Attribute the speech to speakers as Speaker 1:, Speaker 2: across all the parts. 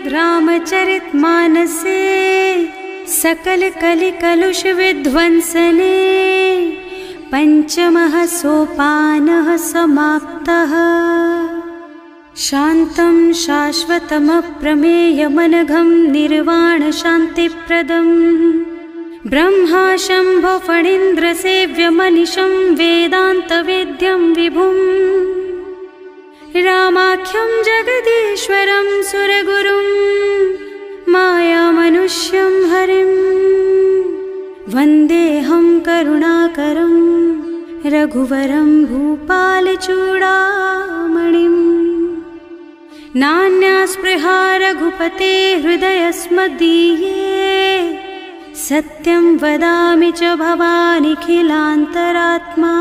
Speaker 1: रामचरितमानसे सकल कलि कलुष विध्वंसने पंचमः सोपानः समाप्तः। शान्तं शाश्वतमप्रमेयमनघं निर्वाण शान्तिप्रदम् ब्रह्मा शम्भो फणीन्द्रसेव्यमनिशं वेदान्तवेद्यं विभुम् रामाख्यं जगदीश्वरं सुरगुरुं मायामनुष्यं हरिं वन्देऽहं करुणाकरं रघुवरं भूपालचूडामणिम्। नान्या स्पृहा रघुपते हृदयस्मदीये सत्यं वदामि च भवानिखिलान्तरात्मा।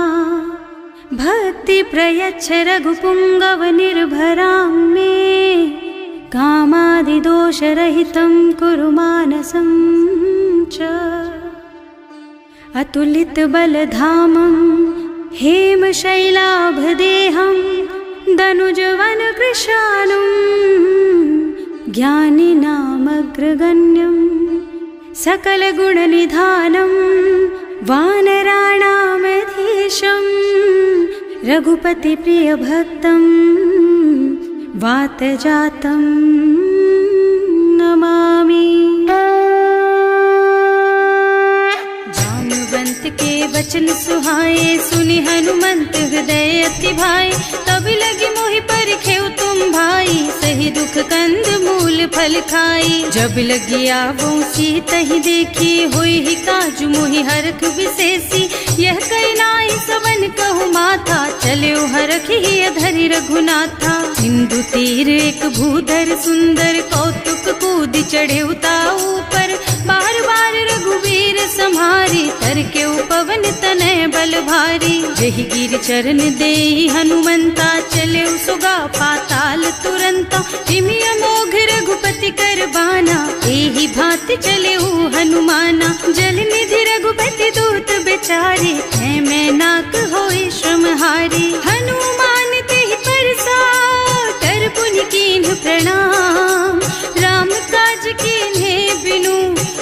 Speaker 1: भक्ति प्रयच्छ रघुपुङ्गवनिर्भरां मे कामादिदोषरहितं कुरु मानसं च। अतुलितबलधामं हेमशैलाभदेहं दनुजवनकृशानुं ज्ञानिनामग्रगण्यं सकलगुणनिधानं वानराणामधीशं रघुपतिप्रियभक्तं वातजातं नमामि। जाम्बवंत के वचन सुहाए सुनि हनुमंत हृदय अति भाए। तब लगी मोहि परिखेउ तुम भाई सही दुख कंद मूल फल खाई। जब लगी आवो सीतहि देखी होई ही काजु मोहि हरख विशेषी। यह कई नाई सवन कहु माथा चले हरखि अधरि रघुनाथा। सिंधु तीर एक भूधर सुंदर कौतुक कूद चढ़े उताऊ पर। बार बार रघुवीर सम्हारी तर के पवन तनय बल भारी। जहि गिर चरण देहि हनुमंता चले सुगा पाताल तुरंता। जिमि अमोघ रघुपति कर बाना एहि भांति चले हनुमाना। जल निधि रघुपति दूत बेचारे है मैं नाक होई श्रमहारी। हनुमान तेहि परसा कर पुनि कीन्ह प्रणाम। राम काज कीन्हे बिनु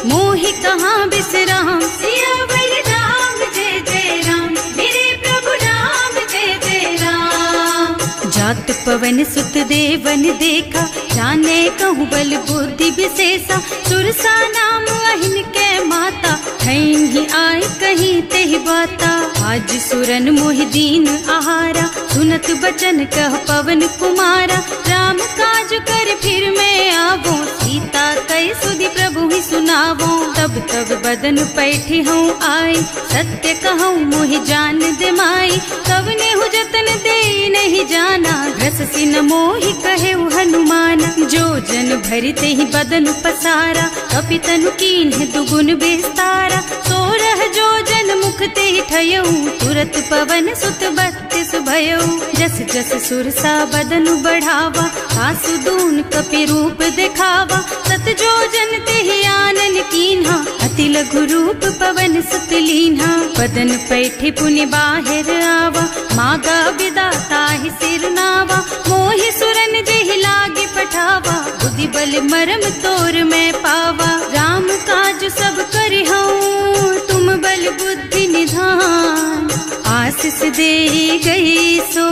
Speaker 1: मोहि कहाँ बिसराम। सियावर राम जय जय राम मेरे प्रभु राम जय जय राम। जात पवन सुत देवन देखा जाने कहूँ बल बुद्धि विशेषा। सुरसा नाम अहिन के माता ही आय कहीं तेहि बाता। आज सुरन मोहि दीन आहारा सुनत बचन कह पवन कुमारा। राम काज कर फिर मैं आवो सीता कई सुधि प्रभु ही सुनावो। तब तब बदन पैठी हूँ आई सत्य कहूँ मोहि जान दे माई। तब ने हु जतन दे नहीं जाना घस सिन मोहि कहे हनुमाना। जो जन भरि तेहि बदन पसारा कपितनु कीन्ह दुगुन विस्तारा। सोरह जो जन मुख तेहि ठयऊ तुरत पवन सुत 32 भयऊ। जस जस सुरसा बदन बढ़ावा आसु दून कपि रूप दिखावा। सत जो जन तेहि आनन कीन्हा अति लघु रूप पवन सुत लीन्हा। बदन पैठे पुनि बाहिर आवा मागा विदाता ही सिर नावा। मोहि सुरन जेहि लागे पठावा बुद्धि बल मरम तोर मैं पावा। राम काज सब करिहऊँ तुम बल बुद्धि निधान। आशीष दे गई सो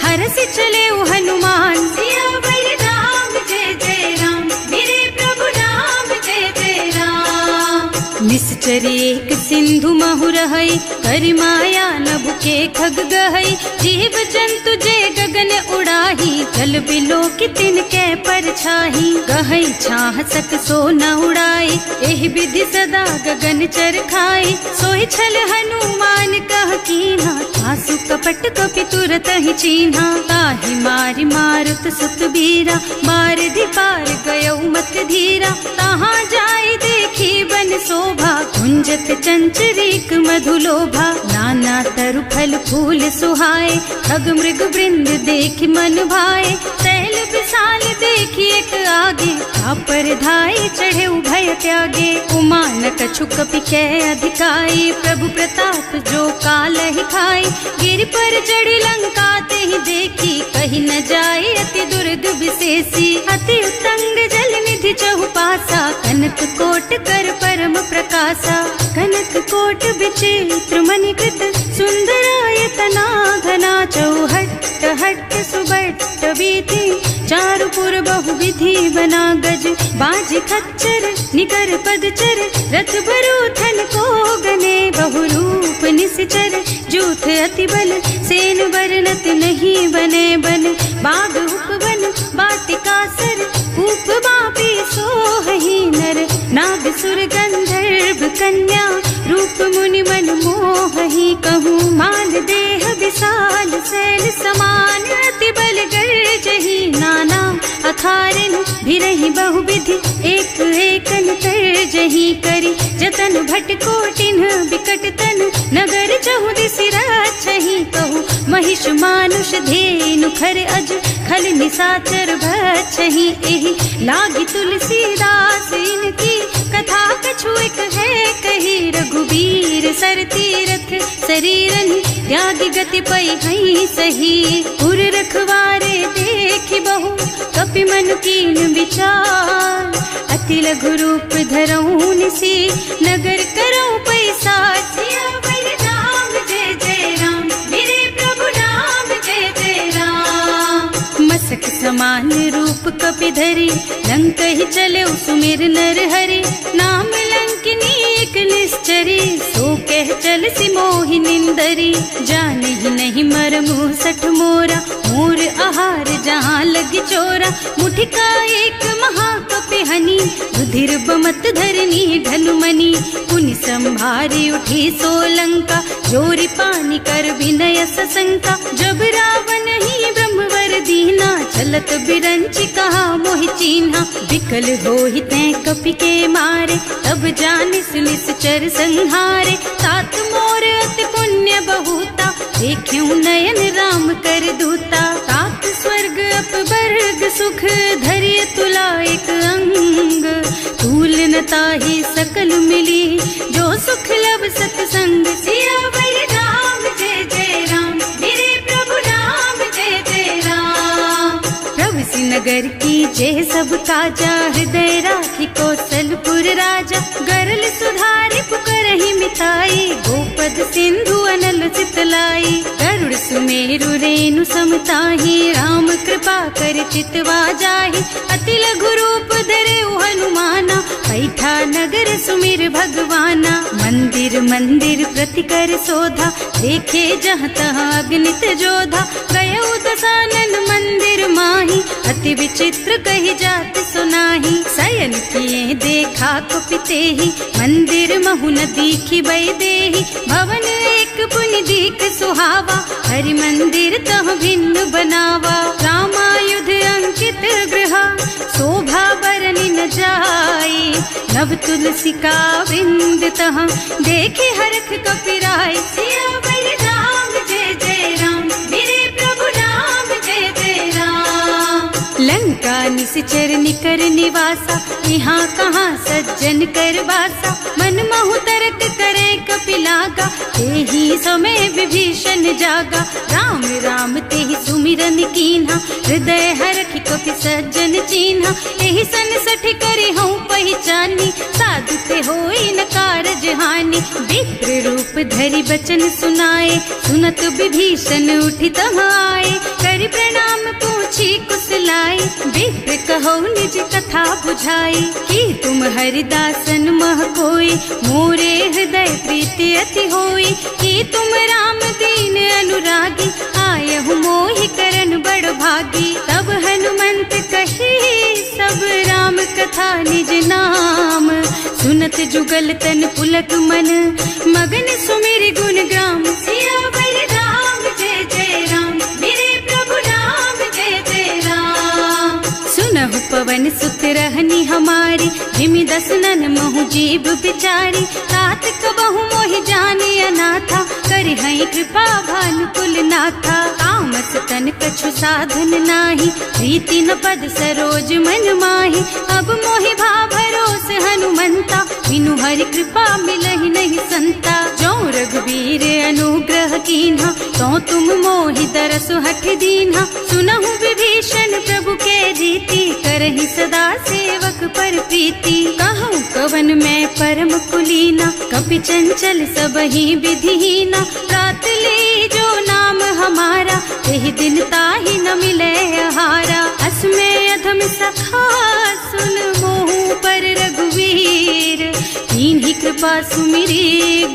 Speaker 1: हरस चले हनुमान। सियावर राम जय जय राम मेरे प्रभु राम जय जय राम। निश्चर एक सिंधु महु रहई करि माया नभु के खग गहई। जीव जंतु जे गगन उड़ाही जल बिलो की तिनके परछाही। गहई छाह सक सो न उड़ाई एहि विधि सदा गगन चर खाई। सोई छल हनुमान कह कीन्हा आसु कपट कपि तुरत ही चीन्हा। ताहि मारि मारुत सुत बीरा बारिधि पार गयौ मत धीरा। तहाँ जाय देखी बन शोभा कुंजत चंचरीक मधुलोभा। नाना तरु फल फूल सुहाए खग मृग वृंद देखि मन भाए। सैल विशाल देखी एक आगे पर धाई चढ़े भय त्यागे। उमान कछु कपि कै अधिकाई प्रभु प्रताप जो काल ही खाई। गिर पर चढ़ी लंका ते ही देखी कहीं न जाए अति दुर्ग विशेषी। अति उत्तंग जल निधि नगर चहुपासा, कनक कोट कर परम प्रकाशा। कनक कोट विचित्र मणिकृत, सुंदरायतना घना। चौहट्ट हट्ट सुबट्ट वीथि, चारुपुर बहुविधि बना। गज बाज खच्चर निकर पदचर, रथ बरूथन को गने। बहुरूप निश्चर जूथ अति बल, सेन बरनत नहीं बने बन। बाग उपवन वाटिका सर, कूप बापी सोहहि नर। नाग सुर गंधर्व कन्या, रूप मुनि मन मोहहि। कहूँ माल देह विशाल, शैल समान अति बल गर्जहि। नाना अखारिन भिरहि बहुविधि, एक एकन तर्जहि करि। जतन भट कोटिन बिकट तन, नगर चहुदिसि रक्षहि। कहूँ महिष मानुष धेनु खर अज, खल निशाचर भक्षहि। एहि लागी तुलसीदास इनकी, कथा कछु एक है कही। रघुबीर सर तीरथ शरीरनि, त्यागी गति पै हई सही। उर रखवारे देखि बहु, कपि मनु कीन विचार। अति लघु रूप धरऊँ निसी, नगर करऊँ पैसार। सियावर राम जय जय राम, मेरे प्रभु राम जय जय राम। मसक समान रूप कपि धरि, लंक ही चले सुमिर नर हरि। नाम लंकिनी एक निश्चरी, सो कह चल सी मोहि निंदरी। जाने ही नहीं मरमु सठ मोरा, मोर आहार जहाँ लग चोरा। मुठिका एक महाकपि हनि, रुधिर बमत धरनी ढलुमनि। पुनि संभारी उठी सोलंका, जोरी पानी कर विनय सशंका। जब रावण ही ब्रह्मवर दीना, चलत बिरंचि कहा मोहि चीन्हा। विकल होहि तैं कपि के मारे, तब जानिस निश्चर संहारे। तात मोर अति पुण्य बहुता, देख्यूं नयन राम कर दूता। तात स्वर्ग अपवर्ग सुख, धरिय तुला एक अंग। तूल न ताहि सकल मिली, जो सुख लब सतसंग। सियावर राम जय जय राम, मेरे प्रभु राम जय जय राम। प्रभु सि नगर की जय सब काजा, हृदय राखी कौशलपुर राजा। गरल सुधारि पुकारहि मिताई, गोपद सिंधु अनल चितलाई। गरुड़ सुमेरु रेणु समताहि, राम कृपा कर चितवा जाहि। अति लघु रूप धरे हनुमाना, बैठा नगर सुमिर भगवाना। मंदिर मंदिर प्रति कर शोधा, देखे जहाँ तहाँ अगणित जोधा। गयो दशानन मंदिर माही, अति विचित्र कही जात सुनाही। शयन किए देखा कुपितेहि, मंदिर महु न दीखि बैदेहि। भवन एक पुनि दीख सुहावा, हरि मंदिर तह भिन्न बनावा। रामायुध अंकित गृह, शोभा बरनि न जाई। नव तुलसी का वृंद तह, देखे हरख कपिराई। सियावर राम जय जय राम, मेरे प्रभु राम जय जय राम। लंका निश्चर निकर निवासा, यहाँ कहाँ सज्जन कर वासा। मन महु तरक करे कपिलागा, तेहि समय विभीषण जागा। राम राम तेहि सुमिरन कीन्हा, हृदय हरखि कपि सज्जन चीन्हा। एहि सन सठ करि हऊँ पहिचानी, साधु ते होई न कारज हानि। विप्र रूप धरि बचन सुनाए, सुनत विभीषण उठि तहाँ आए। करि प्रणाम पूछी कुशलाई, विप्र कहो निज कथा बुझाई। कि तुम हरिदासन मह कोई, मोरे हृदय प्रीति अति होई। कि तुम राम दीन अनुरागी, आयहु मोहि करन बड़ भागी। तब हनुमंत कही सब राम कथा निज नाम। सुनत जुगल तन पुलक मन, मगन सुमिर गुण ग्राम। सियावर राम जय जय राम, मेरे प्रभु राम जय जय राम। सुनहु पवन सुत रहनी हमारी, जिमि दसनन महु जीव बिचारी। तात कबहु मोहि जानी अनाथा, करि हई कृपा भानुकुल नाथा। तामस तन कछु साधन नाही, प्रीति न पद सरोज मन माही। अब मोहि भा भरोस हनुमंता, बिनु हरि कृपा मिलहि नहीं संता। जो रघुबीर अनुग्रह कीन्हा, तो तुम मोहि दरसु हठ दीन्हा। सुनहु विभीषण प्रभु के रीति, करहि सदा सेवक पर प्रीति। कहूँ कवन मैं परम कुलीना, कपि चंचल सबहि विधिहीना। रात ले जो नाम हमारा, तेहि दिन ताहि न मिले आहारा। असमय अधम सखा सुन मोहु पर रघुवीर, कीन्ही कृपा सुमिरी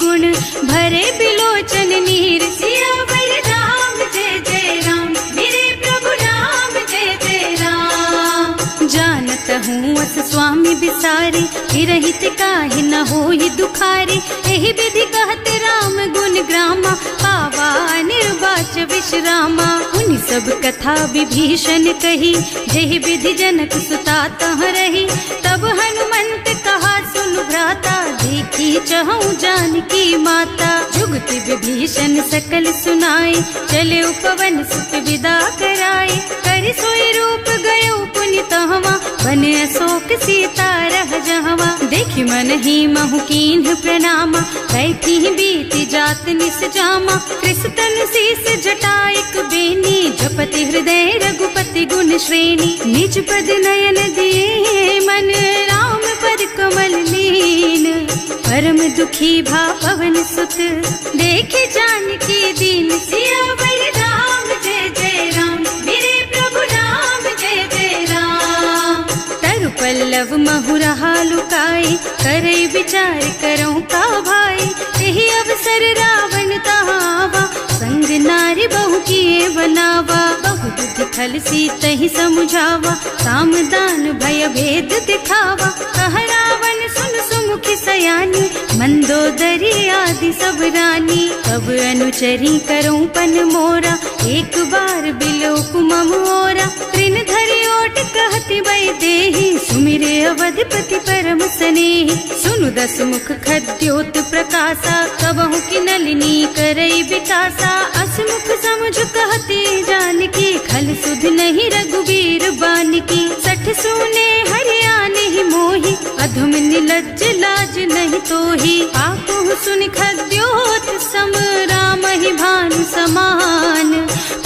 Speaker 1: गुण भरे बिलोचन नीर। सियावर राम जय जय राम, मेरे प्रभु राम जय जय राम। जानत हूँ अस स्वामी बिसारी, हिरहित काहि न होहि दुखारी। एहि विधि कहत राम गुण ग्रामा, पावा निर्वाच विश्रामा। उनि सब कथा विभीषण कही, जेहि विधि जनक सुता तह रही। तब हनुमंत कहा सुनु भ्राता, देखी चहु जानकी माता। जुगति विभीषण सकल सुनाई, चले उपवन सुत विदा कराई। करि सोई रूप गयो पुनि तहवा, बने अशोक सीता रह जहवा। देखि मन ही महु कीन्ह प्रणामा, कैथी बीति जात निस जामा। कृष्ण शीस जटाइक बेनी, जपति हृदय रघुपति गुण श्रेणी। निज पद नयन दिए मन, राम पद कमल लीन। परम दुखी भा पवन सुत, देखे जानकी दीन। सियावर राम जय जय राम, मेरे प्रभु राम जय जय राम। तरु पल्लव महुरहा लुकाई, करई विचार करऊं का भाई। तेहि अवसर रावण तहावा, संग नारी बहु किए बनावा। बहु बुद्धि खल सीतहि समुझावा, साम दान भय भेद दिखावा। कह रावण सुन सुमुखी सयानी, मंदोदरी आदि सब रानी। तब अनुचरी करऊं पन मोरा, एक बार बिलोक मम ओरा। तृण धरि ओट कहति वै देहि, सुमिरे अवधपति परम स्नेहि। सुनु दस मुख खद्योत प्रकाशा, कबहु की नलिनी करई विकासा। असमुख समझ कहती जानकी, खल सुध नहीं रघुवीर बानकी। सठ सूने हरियाणे ही मोहि, अधम निलज्ज लाज नहीं तोहि। आकुह सुनि खद्योत सम, राम ही भानु समान।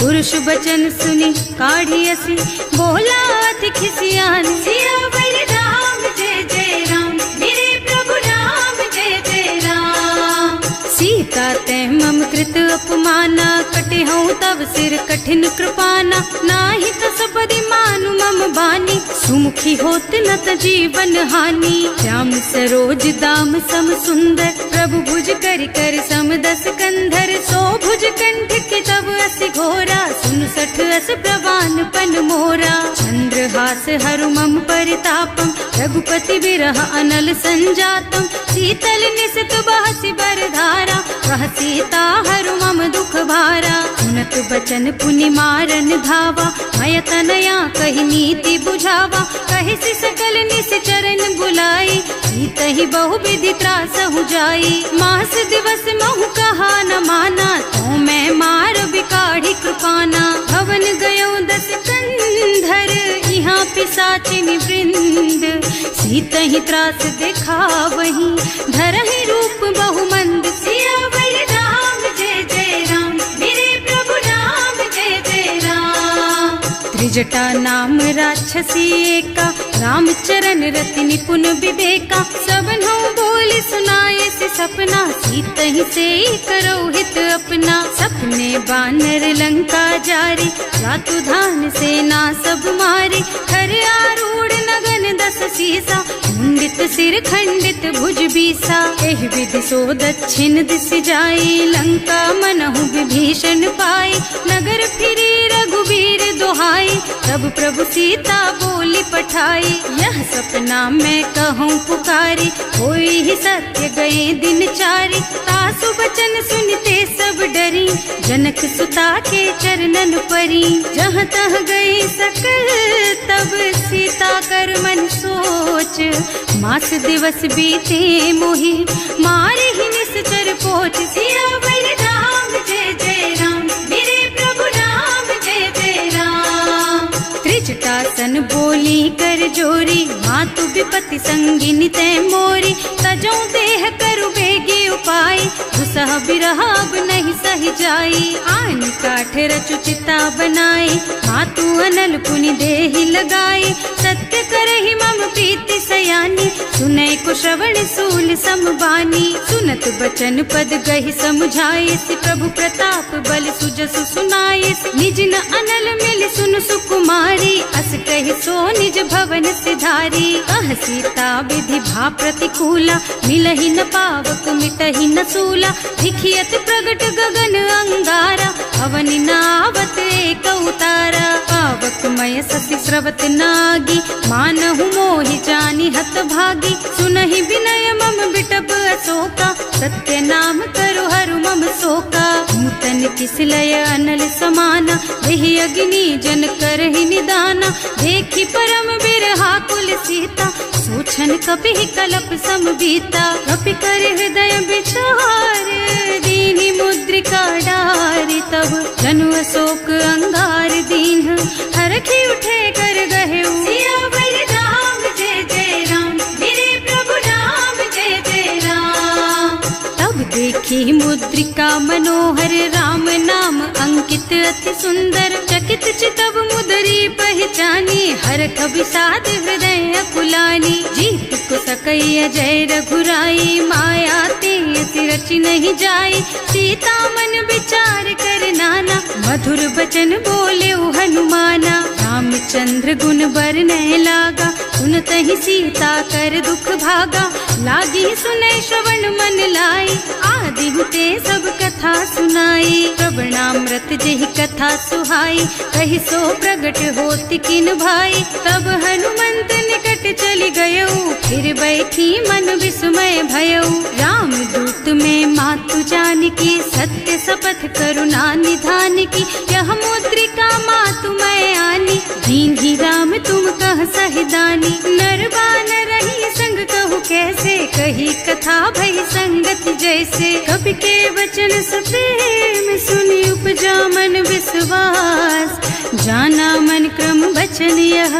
Speaker 1: पुरुष बचन सुनि काढ़ियसि, बोला अति खिसियान। सियावर राम जय जय राम, मेरे प्रभु राम जय जय राम। सीता तै मम कृत अपमाना, कटे हूँ तब सिर कठिन कृपाना। नाही त सबदि मानु मम बानी, सुमुखी होत न त जीवन हानि। श्याम सरोज दाम सम सुंदर, प्रभु भुज कर कर सम दस कंधर। सो भुज कंठ के तब असि घोरा, सुन सठ अस प्रवान पन मोरा। चंद्रहास हरु मम परितापम, रघुपति विरह अनल संजातम। शीतल निसित बहसि बरधारा, कह सीता हरु मम दुख भारा। सुनत बचन पुनि मारन धावा, मय तनया कहि नीति बुझावा। कहि सि सकल निश्चरण बुलाई, सीतहि बहु विधि त्रासहु जाई। मास दिवस महु कहा न माना, तो मैं मार बिकाढ़ी कृपाना। भवन गयो दस कंधर, यहाँ पिशाचिनि वृंद। सीतहि त्रास दिखावहि, धरहि रूप बहु मंद। सियावर राम जय जय राम, मेरे प्रभु राम जय जय राम। त्रिजटा नाम राक्षसी एका, राम चरण रति निपुण विवेका। सबनों बोली सुनाए से सपना, सीतहि से करो हित अपना। सपने बानर लंका जारी, जातु धान सेना सब मारी। खर आरूढ़ नगन दस सीसा, मुंडित सिर खंडित भुज बीसा। एहि विधि सो दक्षिण दिस जाई, लंका मनहु विभीषण पाई। नगर फिरी रघुवीर दोहाई, तब प्रभु सीता बोली पठाई। यह सपना मैं कहूँ पुकारी, होई ही सत्य गए दिन चारी। तासु बचन सुनते सब डरी, जनक सुता के चरणन परी। जहाँ तह गई सकल तब सीता कर मन सोच। मास दिवस बीते मोहि, मारे ही निश्चर पोच। सियावर राम जय जय राम, मेरे प्रभु राम जय जय राम। त्रिजटा सन बोली कर जोरी, मातु विपत्ति संगिनी तै मोरी। तजो देह करु बेगी उपाय, दुसह बिरह अब नहीं सही जाई। आन काठ रचु चिता बनाई, मातु अनल पुनि देहि लगाई। सत्य करहि मम प्रीति सयानी, सुनै को श्रवण सूल समबानी। सुनत बचन पद गहि समुझाई, प्रभु प्रताप बल सुजसु सुनाई। निज न अनल मिल सुन सुकुमारी, अस कहि सो निज भवन सिधारी। कह सीता विधि भा प्रतिकूला, मिलहि न पावक मिटहि न सूला। दिखियत प्रगट गगन अंगारा, अवनि नावत एक उतारा। पावक मय ससी स्रवत नागी, मानहु मोहि जानि हत भागी। सुनहि विनय मम बिटप अशोका, सत्य नाम करु हरु मम शोका। नूतन किसलय अनल समाना, देहि अग्नि जन करहि निदाना। देखि परम बिरहा कुल सीता, सोचन कपि कलप सम बीता। कपि कर हृदय विचार, दीनि मुद्रिका डारि। तब जनु अशोक अंगार दीन, हरखि उठे कर गहे। सियावर राम जय जय राम, मेरे प्रभु राम जय जय राम। तब देखी मुद्रिका मनोहर, राम नाम अंकित अति सुंदर। चकित चितव मुदरी पहचानी, हरख विषाद हृदय अकुलानी। जीत को सकई अजय रघुराई, माया ते रचि नहीं जाई। सीता मन विचार कर नाना, मधुर बचन बोले हनुमाना। रामचंद्र गुण बरनय लागा, सुनतहि सीता कर दुख भागा। लागी सुनै श्रवण मन लाई, आदि हुते सब कथा सुनाई। प्रवणामृत जेहि कथा सुहाई, कहि सो प्रगट होति किन भाई। तब हनुमंत निकट चली गयऊ, फिर बैठी मन विस्मय भयऊ। राम दूत में मातु जानकी, सत्य शपथ करुणा निधान की। यह मुद्रिका मातु मैं आनी, दीन्ही राम तुम कह सहिदानी। नर बानर रही संग कहु कैसे, कही कथा भई संगति जैसे। कवि के वचन सप्रेम सुनि उपजा मन विश्वास। जाना मन क्रम वचन यह,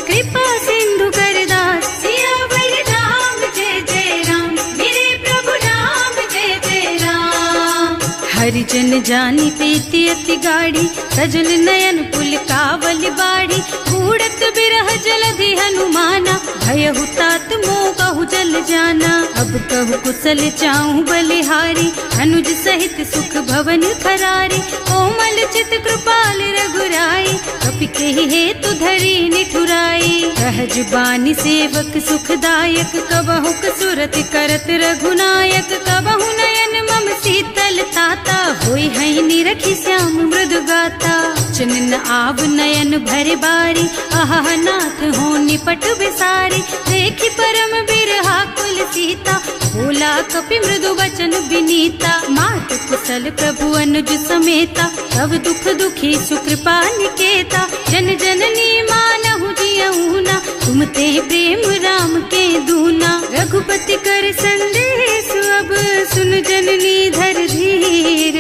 Speaker 1: कृपा सिंधु कर दास। सियावर राम जय जय राम, मेरे प्रभु राम जय जय राम। हरिजन जानी प्रीति अति गाढ़ी, सजल नयन पुल कावल बाड़ी। बूढ़त बिरह जलधि हनुमाना, भयहु तात मोह कहु जल जाना। अब कहु कुशल चाहूं बलिहारी, अनुज सहित सुख भवन खरारी। कोमल चित कृपाल रघुराई, कपि केहि हेतु धरी निठुराई। सहज बानी सेवक सुखदायक, कबहु कसुरत करत रघुनायक। कबहु नयन मम शीतल ताता, होई हई निरखी श्याम मृदु गाता। चनन आव नयन भरे बारी, आहा नाथ हो निपट बिसारी। देखी परम बिरहा कुल सीता, बोला कपि मृदु वचन विनीता। मात कुशल प्रभु अनुज समेता, सब दुख दुखी सुकृपा निकेता। जन जननी मानहु जियऊना, तुम ते प्रेम राम के दूना। रघुपति कर संदेश अब सुन जननी धर धीर।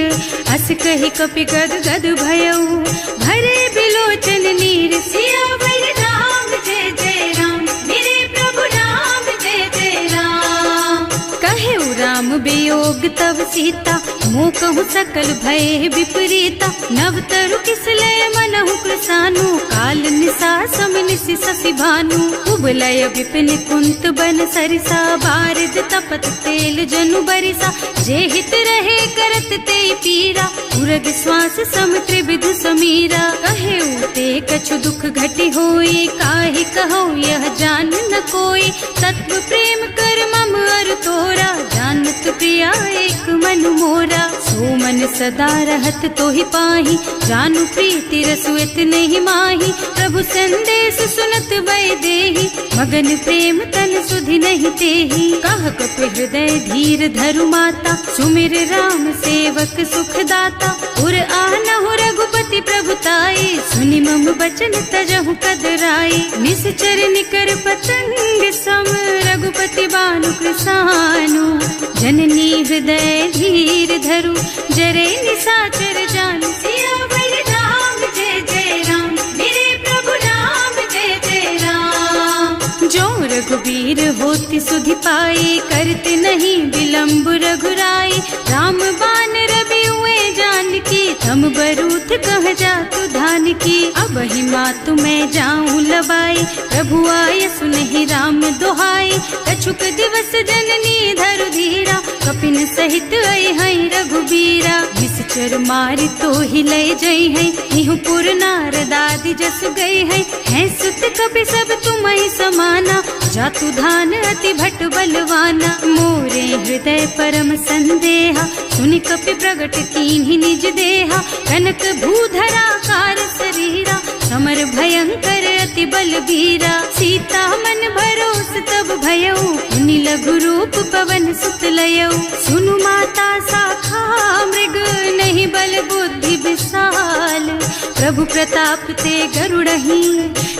Speaker 1: अस कहि कपि गद गद भयऊ, भरे बिलोचन नीर। सियावर राम जय जय राम, मेरे प्रभु राम जय जय राम। कहे राम वियोग तव सीता, मोह कहु सकल भय विपरीता। नव तरु किसलय मनहु कृसानु, काल निसा सम निसि शशि भानु। उबलय विपिन कुंत बन सरिसा, बारिद तपत तेल जनु बरिसा। जे हित रहे करत ते पीरा, उरग श्वास सम त्रिविध समीरा। कहे ते कछु दुख घटि होई, काहि कहो यह जान न कोई। तत्व प्रेम कर मम अर तोरा, जानत प्रिया एक मन मोरा। सो मन सदा रहत तोहि पाही, जानु प्रीति रसु इतने ही माही। प्रभु संदेश सुनत वै देहि, मगन प्रेम तन सुधि नहीं तेहि। कह कपि हृदय धीर धरु माता, सुमिर राम सेवक सुखदाता। उर आनहु रघुपति प्रभुताई, सुनि मम बचन तजहु कदराई। निश्चर निकर पतंग सम, रघुपति बानु कृसानु। जननी हृदय धीर धरु, जरे निशाचर जानु। सियावर राम जय जय राम, मेरे प्रभु राम जय वीर होती सुधि पाई, करते नहीं विलम्ब रघुराई। राम बान रवि हुए जानकी, थम बरूथ कह जातु धान की। अब ही मातु मैं जाऊं लबाई, प्रभु आय सुनहि राम दोहाई। कछुक दिवस जननी धरु धीरा, कपिन सहित आई है रघुबीरा। निश्चर मारी तो ही लय जई है, निहुपुर नारदादि जस गई है सुत कपि सब तुम्हि समाना। जातु धान अति भट बलवाना, मोरे हृदय परम संदेहा। सुनि कपि प्रगट कीन्हि निज देहा, कनक भूधरा कार शरीरा। समर भयंकर अति बलबीरा, सीता मन भरोस तब भयऊ। मुनि लघु रूप पवन सुत लयऊ, सुनु माता साखा मृग नहीं बल बुद्धि विशाल। प्रभु प्रताप ते गरुड़हि,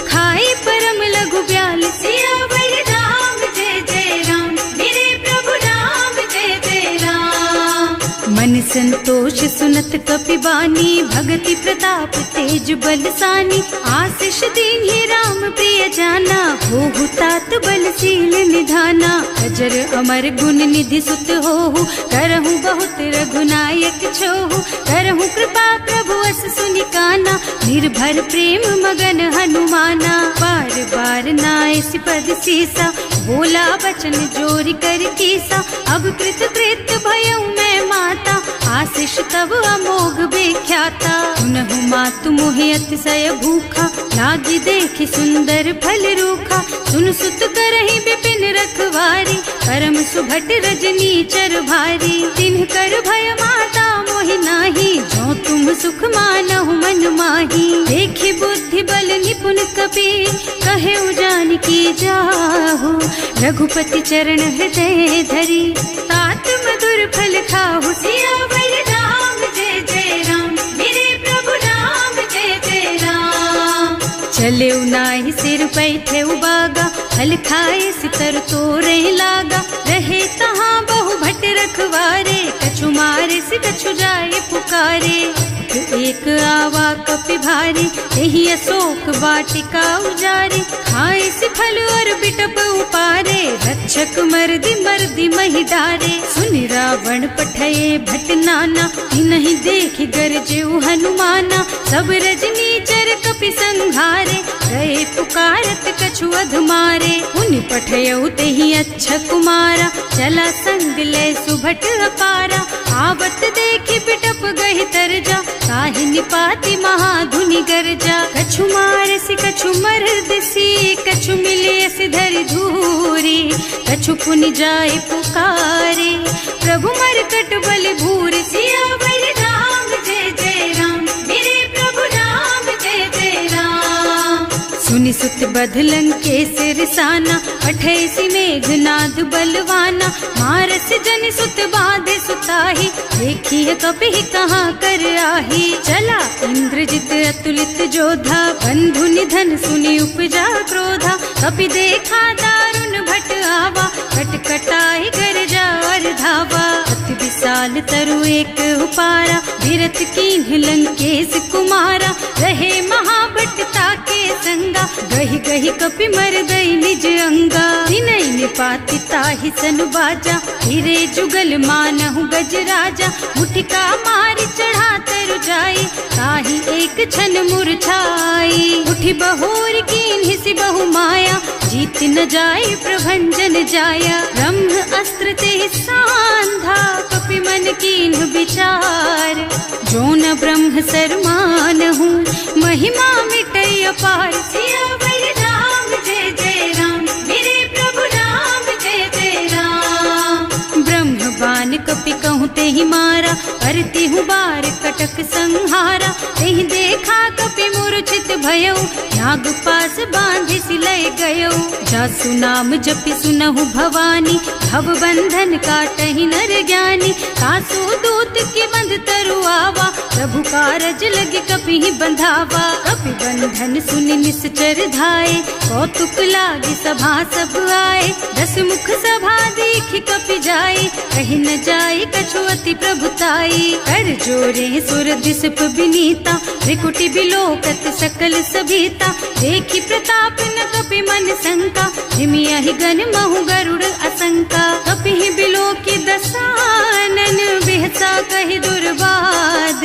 Speaker 1: खाई परम लघु ब्याल। सियावर राम जय जय राम, मेरे प्रभु राम जय जय राम। मन संतोष सुनत कपि बानी, भगति प्रताप तेज बलसानी। आशीष दीन्हि राम प्रिय जाना, होहु तात बलशील निधाना। अजर अमर गुण निधि सुत होहु, करहु बहुत रघुनायक छोहु। करहु कृपा प्रभु अस सुनि काना, निर्भर प्रेम मगन हनुमाना। बार बार नाइस पद सीसा, बोला बचन जोरि कर कीसा। अब कृत कृत भयउ मैं माता, आशीष तब अमोघ विख्याता। सुनहु मातु मोहि अतिशय भूखा, लागी देखि सुंदर फल रूखा। सुन सुत करहि विपिन रखवारी, परम सुभट रजनी चर भारी। तिन्ह कर भय माता मोहि नाही, जो तुम सुख मानहु मन माही। देखि बुद्धि बल निपुण कपि, कहे जानकी जाहु। रघुपति चरण हृदय धरी, तात मधुर फल खाहु। सियावर राम जय जय राम, मेरे प्रभु राम जय जय राम। चले नाहि सिर बैठे बागा, फल खाए सितर तोरे लागा। रहे तहाँ बहु भट रखवारे, कछु मारे से कछु जाए पुकारे। एक आवा कपि भारी, यही अशोक वाटिका उजारी। खाए से फल और बिटप उपारे, रक्षक मर्दी मर्दी मही डारे। सुनि रावण पठये भट नाना, नहीं देखि गरजे हनुमाना। सब रजनी चर कपि संघारे, गए पुकारत कछु अधमारे। उनि पठयउ तेहि अच्छा कुमारा, चला संग ले सुभट अपारा। आवत देखि बिटप गहि तरजा, काहि निपाति महाधुनि गरजा। कछु मारसि कछु मरदसी, कछु मिले सि धरि धूरी। कछु पुनि जाए पुकारे, प्रभु मरकट बल भूरि। सियावर राम जय जय राम, मेरे प्रभु राम जय जय राम। सुनि सुत बधलन के सिरसाना, अठैसी मेघनाद बलवाना। मारस जन सुत बाधे सुताही, देखी है कपि कहाँ कर आही। चला इंद्रजित अतुलित जोधा, बंधु निधन सुनि उपजा क्रोधा। कपि देखा दारुण भट आवा, कटकटाई गरजा और धावा। अति विशाल तरु एक उपारा, विरत कीन्ह लंकेश कुमारा। रहे महाभट ताके संगा, गहि गहि कपि मर गई निज अंगा। तिनहि निपाति ताहि सन बाजा, फिरे जुगल मानहु गज राजा। मुठिका मारि चढ़ा तरु जाई, ताहि एक छन मुरझाई। उठि बहोर कीन्हि सि बहु माया, जीत न जाय प्रभंजन जाया। ब्रह्म अस्त्र ते सांधा, कपि मन कीन्ह विचार। जो न ब्रह्म सर मानहु, महिमा मिटै अपार। सियावर राम जय जय राम, मेरे प्रभु राम जय जय राम। ब्रह्म बान कपि कहूँ तेहि मारा, करती हूँ बार कटक संहारा। तेहि देखा कपि मूर्छित भयउ, नाग पास बांधि सिलय गयउ। जासु नाम जपि सुनहु भवानी, भव बंधन काटहि नर ज्ञानी। कासु दूत की बंध तरु आवा, प्रभु कारज लगे कपि बंधावा। कपि बंधन सुनि निश्चर धाये, कौतुक लागी सभा सब आए। दस मुख सभा देखि कपि जाए, कहि न जाए कछु अति प्रभुताई। कर जोरे सुर दिसप बिनीता, त्रिकुटी बिलोकत सकल सभीता। लंका, देखी प्रताप न कपि मन शंका, हिमिया ही गन महु गरुड़ असंका, कपि ही बिलो की दसानन, बिहसा कहि दुर्बाद,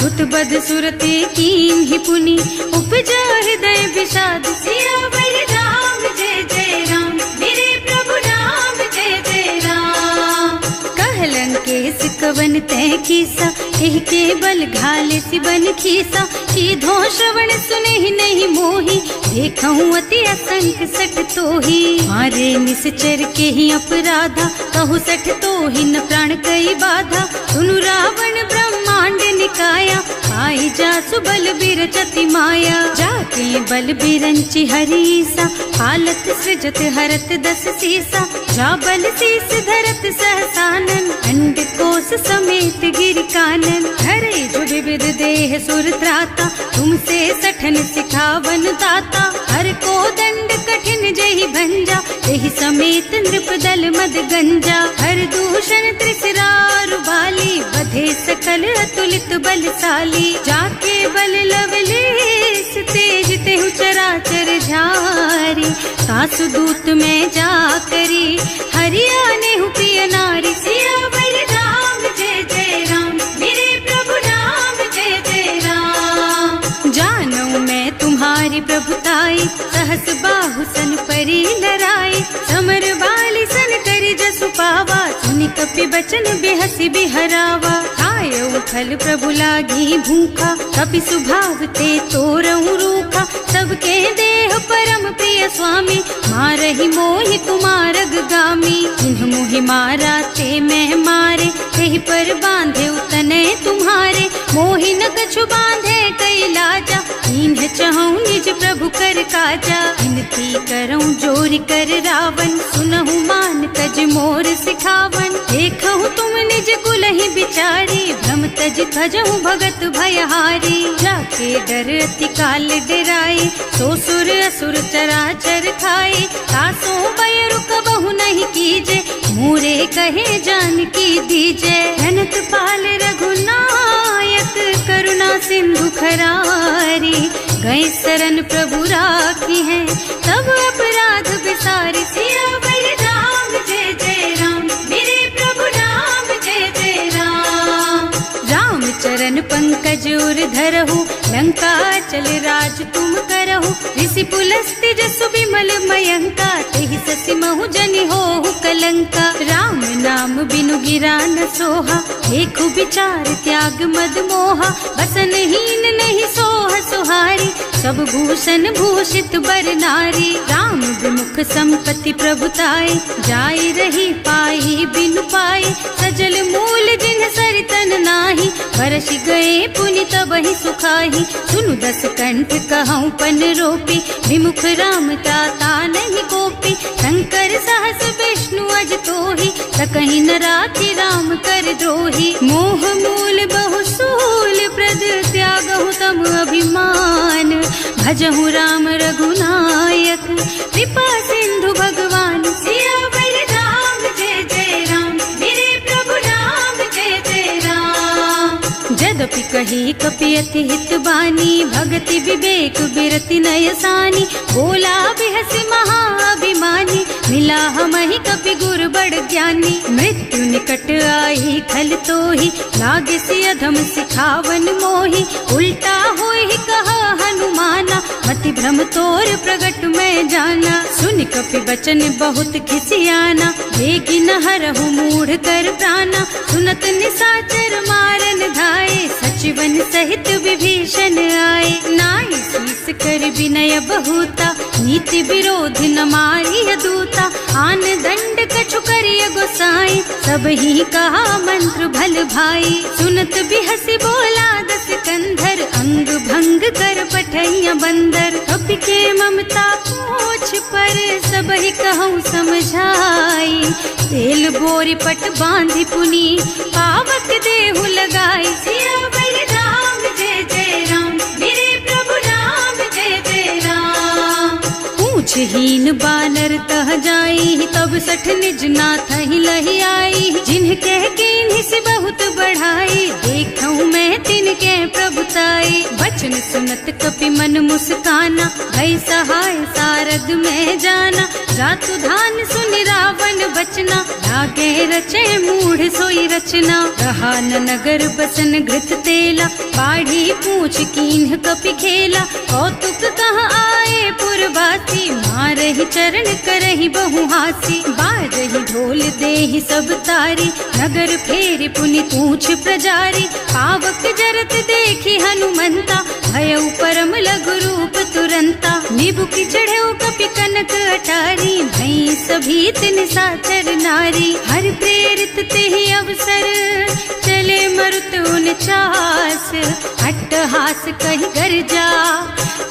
Speaker 1: सुत बद सुरते कीन ही पुनि, उपजा हृदय विषाद, सियावर राम जय जय राम, मेरे प्रभु राम जय जय राम। कहलन के सिकवन तय कीसा, एह के बल घाले सिबन खीसा, की धो श्रवण सुने ही नहीं मोही, देखऊं अति असंख सठ तोही, मारे निश्चर के ही अपराधा, कहु सठ तोही न प्राण कई बाधा, सुनु रावण ब्रह्मांड निकाया, आई जासु बल बिरचति माया, जाके बल बिरंचि हरीसा, हालत सृजत हरत दस सीसा, जा बल शीस धरत सहसानन, अंड कोस समेत गिर कानन, धरे जो विविध देह सुर त्राता, तुमसे सठन सिखावन दाता, हर को दंड कठिन जहि भंजा, यही समेत नृप दल मद गंजा, हर दूषण त्रिसरारु बाली, बधे सकल अतुलित बलशाली, जाके बल लवलेस तेज तेहु चराचर झारी, सासु दूत में जा करी, हरिया नेहु प्रिय नारी, सियावर राम जय जय राम, मेरे प्रभु राम जय जय राम। जानू मैं तुम्हारी प्रभुताई, सहस बाहु सन परी लराई, समर बाली सन करी जसु पावा, सुनि कपि बचन बेहसी बिहरावा, आयो फल प्रभु लागी भूखा, कपि सुभाव ते तोरऊ रूखा, सबके देह परम प्रिय स्वामी, मारहि मोहि कुमारग गामी, जिन्ह मोहि मारा ते मैं मारे, तेहि पर बांधे उतने तुम्हारे, मोहि न कछु बांधे कई लाजा, इन्ह चहूँ निज प्रभु कर काजा, विनती करऊँ जोरि कर रावण, सुनहु मान तज मोर सिखावन, देखहु तुम निज कुल ही बिचारी, भ्रम तज भजहु भगत भयहारी, जाके डर अति काल डराई, सो सुर असुर चराचर खाए, तासो भय रुक बहु नहीं कीजे, मोरे कहे जान की दीजे, धनत पाल रघुनायक, करुणा सिंधु खरारी, गए शरण प्रभु राखी हैं, तब अपराध बिसारी, सियावर राम जय जय राम, मेरे प्रभु राम जय जय राम। राम चरण पंकज उर धरहु, लंका चल राज तुम करहु, ऋषि पुलस्त्य जसु विमल मयंका, तेहि ससि महु जनि होहु कलंका, राम नाम बिनु गिरा न सोहा, देखु विचार त्याग मद मोहा, बसन हीन नहीं सोह सुहारी, सब भूषण भूषित बर नारी, राम विमुख संपत्ति प्रभुताई, जाई रही पाई बिनु पाई, सजल मूल जिन सरितन नाही, बरस गए पुनि तबहि सुखाही, सुनु दस कंठ कहऊँ पन रोपी, विमुख राम ताता नहीं कोपी, शंकर सहस विष्णु अज तोहि, सकहि न राखि राम कर द्रोही, मोह मूल बहु सूल प्रद, त्यागहु तम अभिमान, भजहु राम रघुनायक, कृपा सिंधु भगवान, सियावर राम जय जय राम, मेरे प्रभु राम जय जय राम। जदपि कही कपि अति हित बानी, भगति विवेक बिरति नयसानी, बोला बिहसि महाअभिमानी, मिला हमहि कपि गुर बड़ ज्ञानी, मृत्यु निकट आई खल तोहि, लागे सि अधम सिखावन मोहि, उल्टा होहि कहा हनुमाना, मति भ्रम तोर प्रगट मैं जाना, सुनि कपि बचन बहुत खिसियाना, देखि न हरहु मूढ़ कर प्राणा, सुनत निशाचर मारन धाये, सचिवन सहित विभीषण आए, नाई शीस कर विनय बहुता, नीति विरोध न मारिय दूता, आन दंड कछु करिय गोसाई, सब ही कहा मंत्र भल भाई, सुनत बिहसि बोला दस कंधर, अंग भंग कर पठैया बंदर, कपि के ममता पूछ पर, सब ही कहूँ समझाई, तेल बोरी पट बांधि पुनी, पावक देहु लगाई, सियावर राम जय जय राम, मेरे प्रभु राम जय जय राम। पूछहीन बानर तह जाई, तब सठ निज नाथ ही लही आई, जिन्ह कह कीन्हि से बहुत बढ़ाई, देखऊँ मैं तिनके प्रभुताई, बच बचन सुनत कपि मन मुस्काना, भई सहाय सारद में जाना। जातु धान सुनि रावण बचना, लागे रचे मूढ़ सोई रचना। रहा न नगर बसन घृत तेला, बाढ़ी पूछ कीन्ह कपि खेला। कौतुक कहाँ आए पुरवासी, मारहि चरण करहि बहु हासी। बाजहि ढोल देहि सब तारी, नगर फेरि पुनि पूछ प्रजारी। पावक जरत देखि हनुमंता, भयउ परम लघु रूप तुरंता। निबुकि चढ़ेउ कपि कनक अटारी, भई सभीत निशाचर नारी। हर प्रेरित तेहि अवसर, चले मरुत उनचास। अट्टहास कहि गर्जा,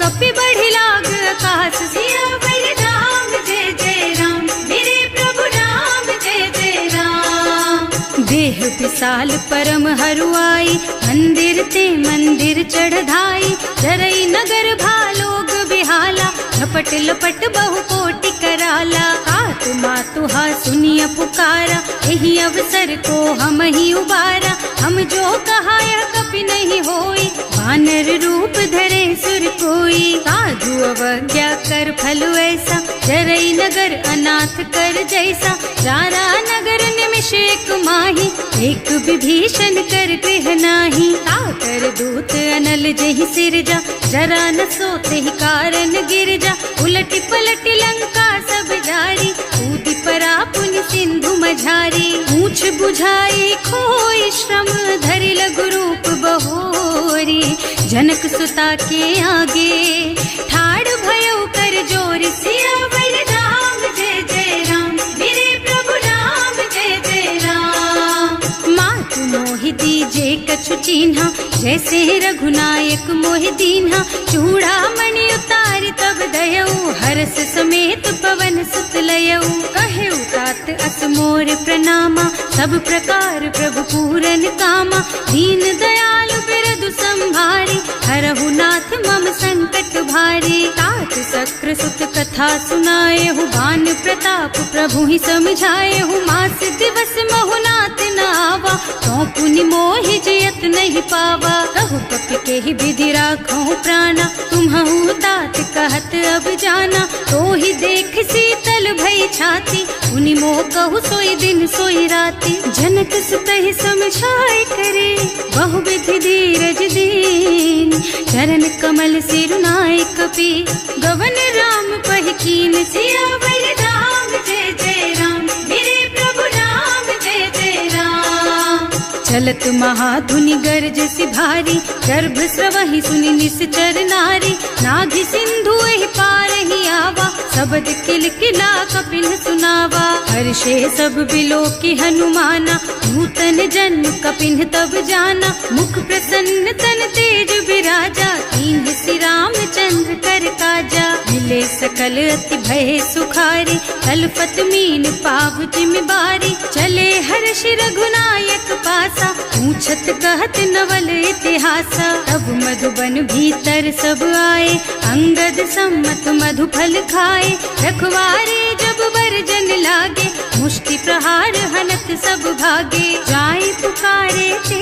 Speaker 1: कपि बढ़ि लाग आकाश। सियावर राम जय जय राम, मेरे प्रभु राम जय जय राम। देह विशाल परम हरुआई, मंदिर ते मंदिर चढ़धाई। जरई नगर भालोग बिहाला, झपट लपट बहु कोटि कराला। आतु मातुहा सुनिय पुकारा, यही अवसर को हम ही उबारा। हम जो कहा यह कपि नहीं होई, वानर रूप धरे सुर कोई। साधु अवज्ञा कर फल ऐसा, जरई नगर अनाथ कर जैसा। जारा नगर निमिष एक माही, एक विभीषण कर गृह नाही। ताकर दूत अनल जहि सिरजा, जरा न सोते ही कारण गिरजा। उलटि पलटि लंका सब जारी, कूदि परा पुनि सिंधु मझारी। पूछ बुझाई खोई श्रम, धरि लघु रूप बहोरी। जनक सुता के आगे, ठाड़ भयउ कर जोरी। सियावर राम जय जय राम, मेरे प्रभु राम जय जय राम। मातु मोहि दीजे कछु चिन्हा, जैसे रघुनायक मोहि दीन्हा। चूड़ामणि उतारि तब दयऊ, हरस समेत पवन सुत लयऊ। कहेउ तात अस मोर प्रणामा, सब प्रकार प्रभु पूरन कामा। दीन दयालु बिरदु संभारी, हरहु नाथ मम संकट भारी। तात सक्र सुत कथा सुनाएहु, बान प्रताप प्रभु ही समझाएहु। मास दिवस महु नाथ न आवा, तो पुनि मोहि जियत नहीं पावा। कहु कपि केहि विधि राखहु प्राणा, तुम्हु तात कहत अब जाना। तो ही देख शीतल भई छाती, उनि मोह कहु सोई दिन सोई राती। जनक सुतहि समझाए करे, बहु विधि धीरज दीन। चरण कमल सिरुनाए कपि, गवन राम पहि कीन। सियावर राम जय जय राम, मेरे प्रभु राम जय जय राम। चलत महाधुनि गर्ज सिभारी, गर्भ स्रवहि सुनि निश्चर नारी। नाभि सिंधु एहि पार ही आवा, सबद किलकिला कपिन सुनावा। हर्षे सब बिलोकि हनुमाना, नूतन जन्म कपिन तब जाना। मुख प्रसन्न तन तेज विराजा, कीन्ह श्री रामचंद्र कर काजा। मिले सकल अति भय सुखारी, तलपत मीन पाव जिम्मेवारी। चले हर्ष रघुनायक पासा, पूछत कहत नवल इतिहासा। तब मधुबन भीतर सब आए, अंगद सम्मत मधु फल खाए। रखवारे जब बरजन लागे, मुष्टि प्रहार हनत सब भागे। जाय पुकारे ते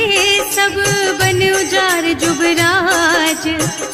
Speaker 1: सब बन उजार जुबराज।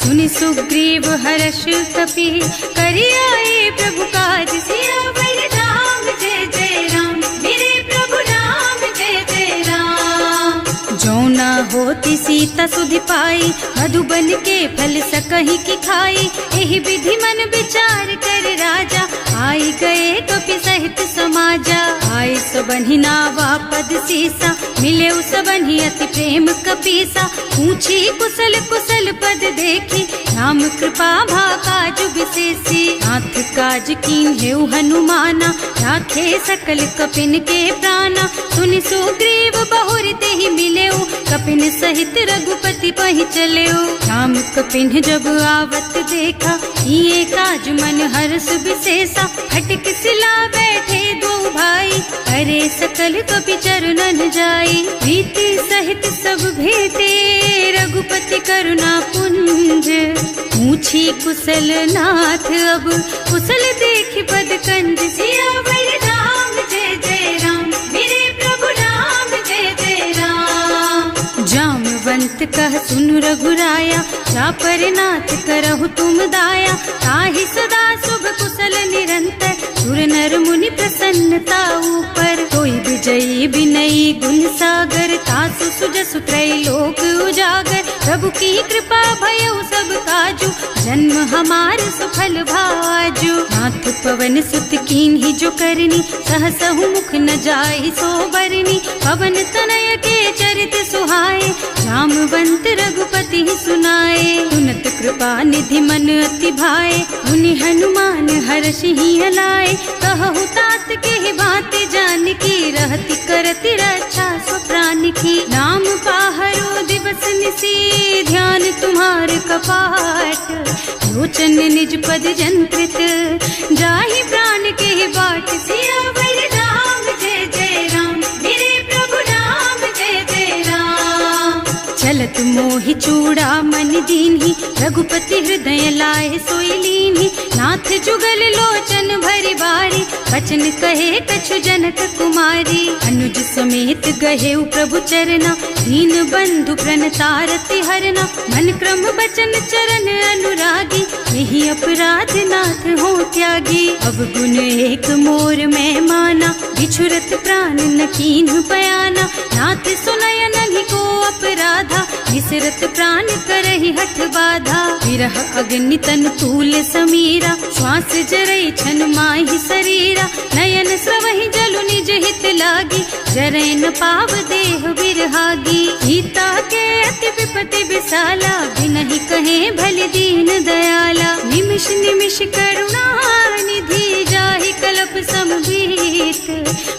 Speaker 1: सुनि सुग्रीव हर्ष कपि, करि आए प्रभु काज। सियावर राम जय जय राम, मेरे प्रभु राम जय जय राम। जौना होती सीता सुधि पाई, मधुबन के फल सकहि की खाई। एहि विधि मन विचार कर राजा, आई गए कपि सहित समाजा। आए सबन्हि नावा पद सीसा, मिले सबन्हि अति प्रेम कपीसा। पूछी कुशल कुशल पद देखी, राम कृपा भा काज विशेषी। नाथ काज कीन्हेउ हनुमाना, राखे सकल कपिन के प्राणा। सुनि सुग्रीव बहुरि तेहि मिलेउ, कपिन सहित रघुपति पहि चलेउ। राम कपिन जब आवत देखा, ये काज मन हर्ष विशेषा। हटक सिला बैठे दो भाई, अरे सकल कपि चरणन जाई। प्रीति सहित सब भेटे, रघुपति करुणा पुंज। पूछी कुशल नाथ अब, कुशल देखि पद कंज। सियावर राम जय जय राम, मेरे प्रभु राम जय जय राम। जामवंत कह सुनु रघुराया, जा पर नाथ करहु तुम दाया। ताहि सदा शुभ कुशल निरंतर, सुर नर मुनि प्रसन्नता ऊपर। कोई विजयी विनयी गुण सागर, तासु सुजसु त्रैलोक उजागर। प्रभु की कृपा भयउ सब काजू, जन्म हमार सुफल भाजू। नाथ पवन सुत कीन्ही जो करनी, सहसहु मुख न जाहि सो बरनी। पवन तनय के चरित सुहाए, जामवंत रघुपति सुनाए। सुनत कृपा निधि मन अति भाए, मुनि हनुमान हर्षि लाए। कहु तात के बात जानकी, रहति करति रक्षा सो प्राण की। नाम पाहरो दिवस निसी, ध्यान तुम्हार कपाट। लोचन निज पद जंत्रित, जाहि प्राण के बाट। सियावर राम जय जय राम, मेरे प्रभु राम जय जय राम। चलत मोहि चूड़ा मन दीन्ही, रघुपति हृदय लाए सोई लीन्ही। नाथ जुगल लोचन भरि बारी, बचन कहे कछु जनक कुमारी। अनुज समेत गहे प्रभु चरना, दीन बंधु प्रणतारति हरना। मन क्रम बचन चरण अनुरागी, यही अपराध नाथ हो त्यागी। अब गुण एक मोर मैं माना, बिछुरत प्राण न कीन्ह बयाना। नाथ सुनय नन्हि को अपराधा, विसरत प्राण करहि हठ बाधा। विरह अग्नि तन तूल समीरा, श्वास जरई छन माहि शरीरा। नयन स्रवहि जलु निज हित लागी, जरै न पाव देह बिरहागी। सीता के अति विपति विसाला, बिनहि कहे भले दीन दयाला। निमिष निमिष करुणा निधि, जाहि कल्प समभीत।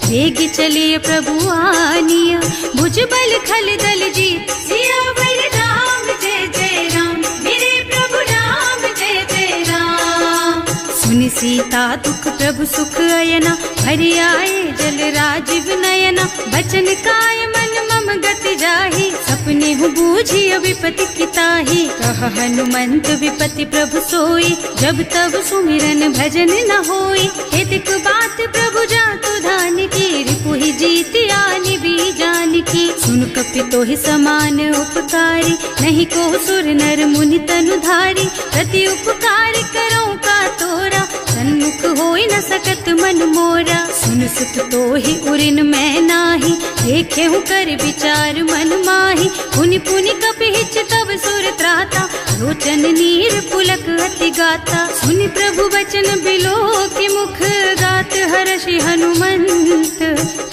Speaker 1: वेग चलिए प्रभु आनिया, भुज बल खल दल जीत। सियावर राम जय जय राम, मेरे प्रभु राम जय जय राम। सुनि सीता दुख प्रभु सुख अयना, हरि आए जल राजीव नयना। बचन काय मन मम गति जाहि, सपने हूँ बूझिय विपति किताहि। कह हनुमंत विपति प्रभु सोई, जब तब सुमिरन भजन न होई। हेतिक बात प्रभु जातु धान की, रिपुहि जीति आनि भी जानकी। सुन कपि तोहि समान उपकारी, नहीं को सुर नर मुनि तनुधारी। प्रति उपकार करो का तोरा, सन्मुख होई न सकत मन मोरा। सुन सुत तोहि उरिन मैं नाही, देखे हूँ कर विचार मन माही। पुनि पुनि कपिहिच तब सुर त्राता, लोचन नीर पुलक अति गाता। सुनि प्रभु बचन बिलो की मुख, गात हर्षि हनुमंत।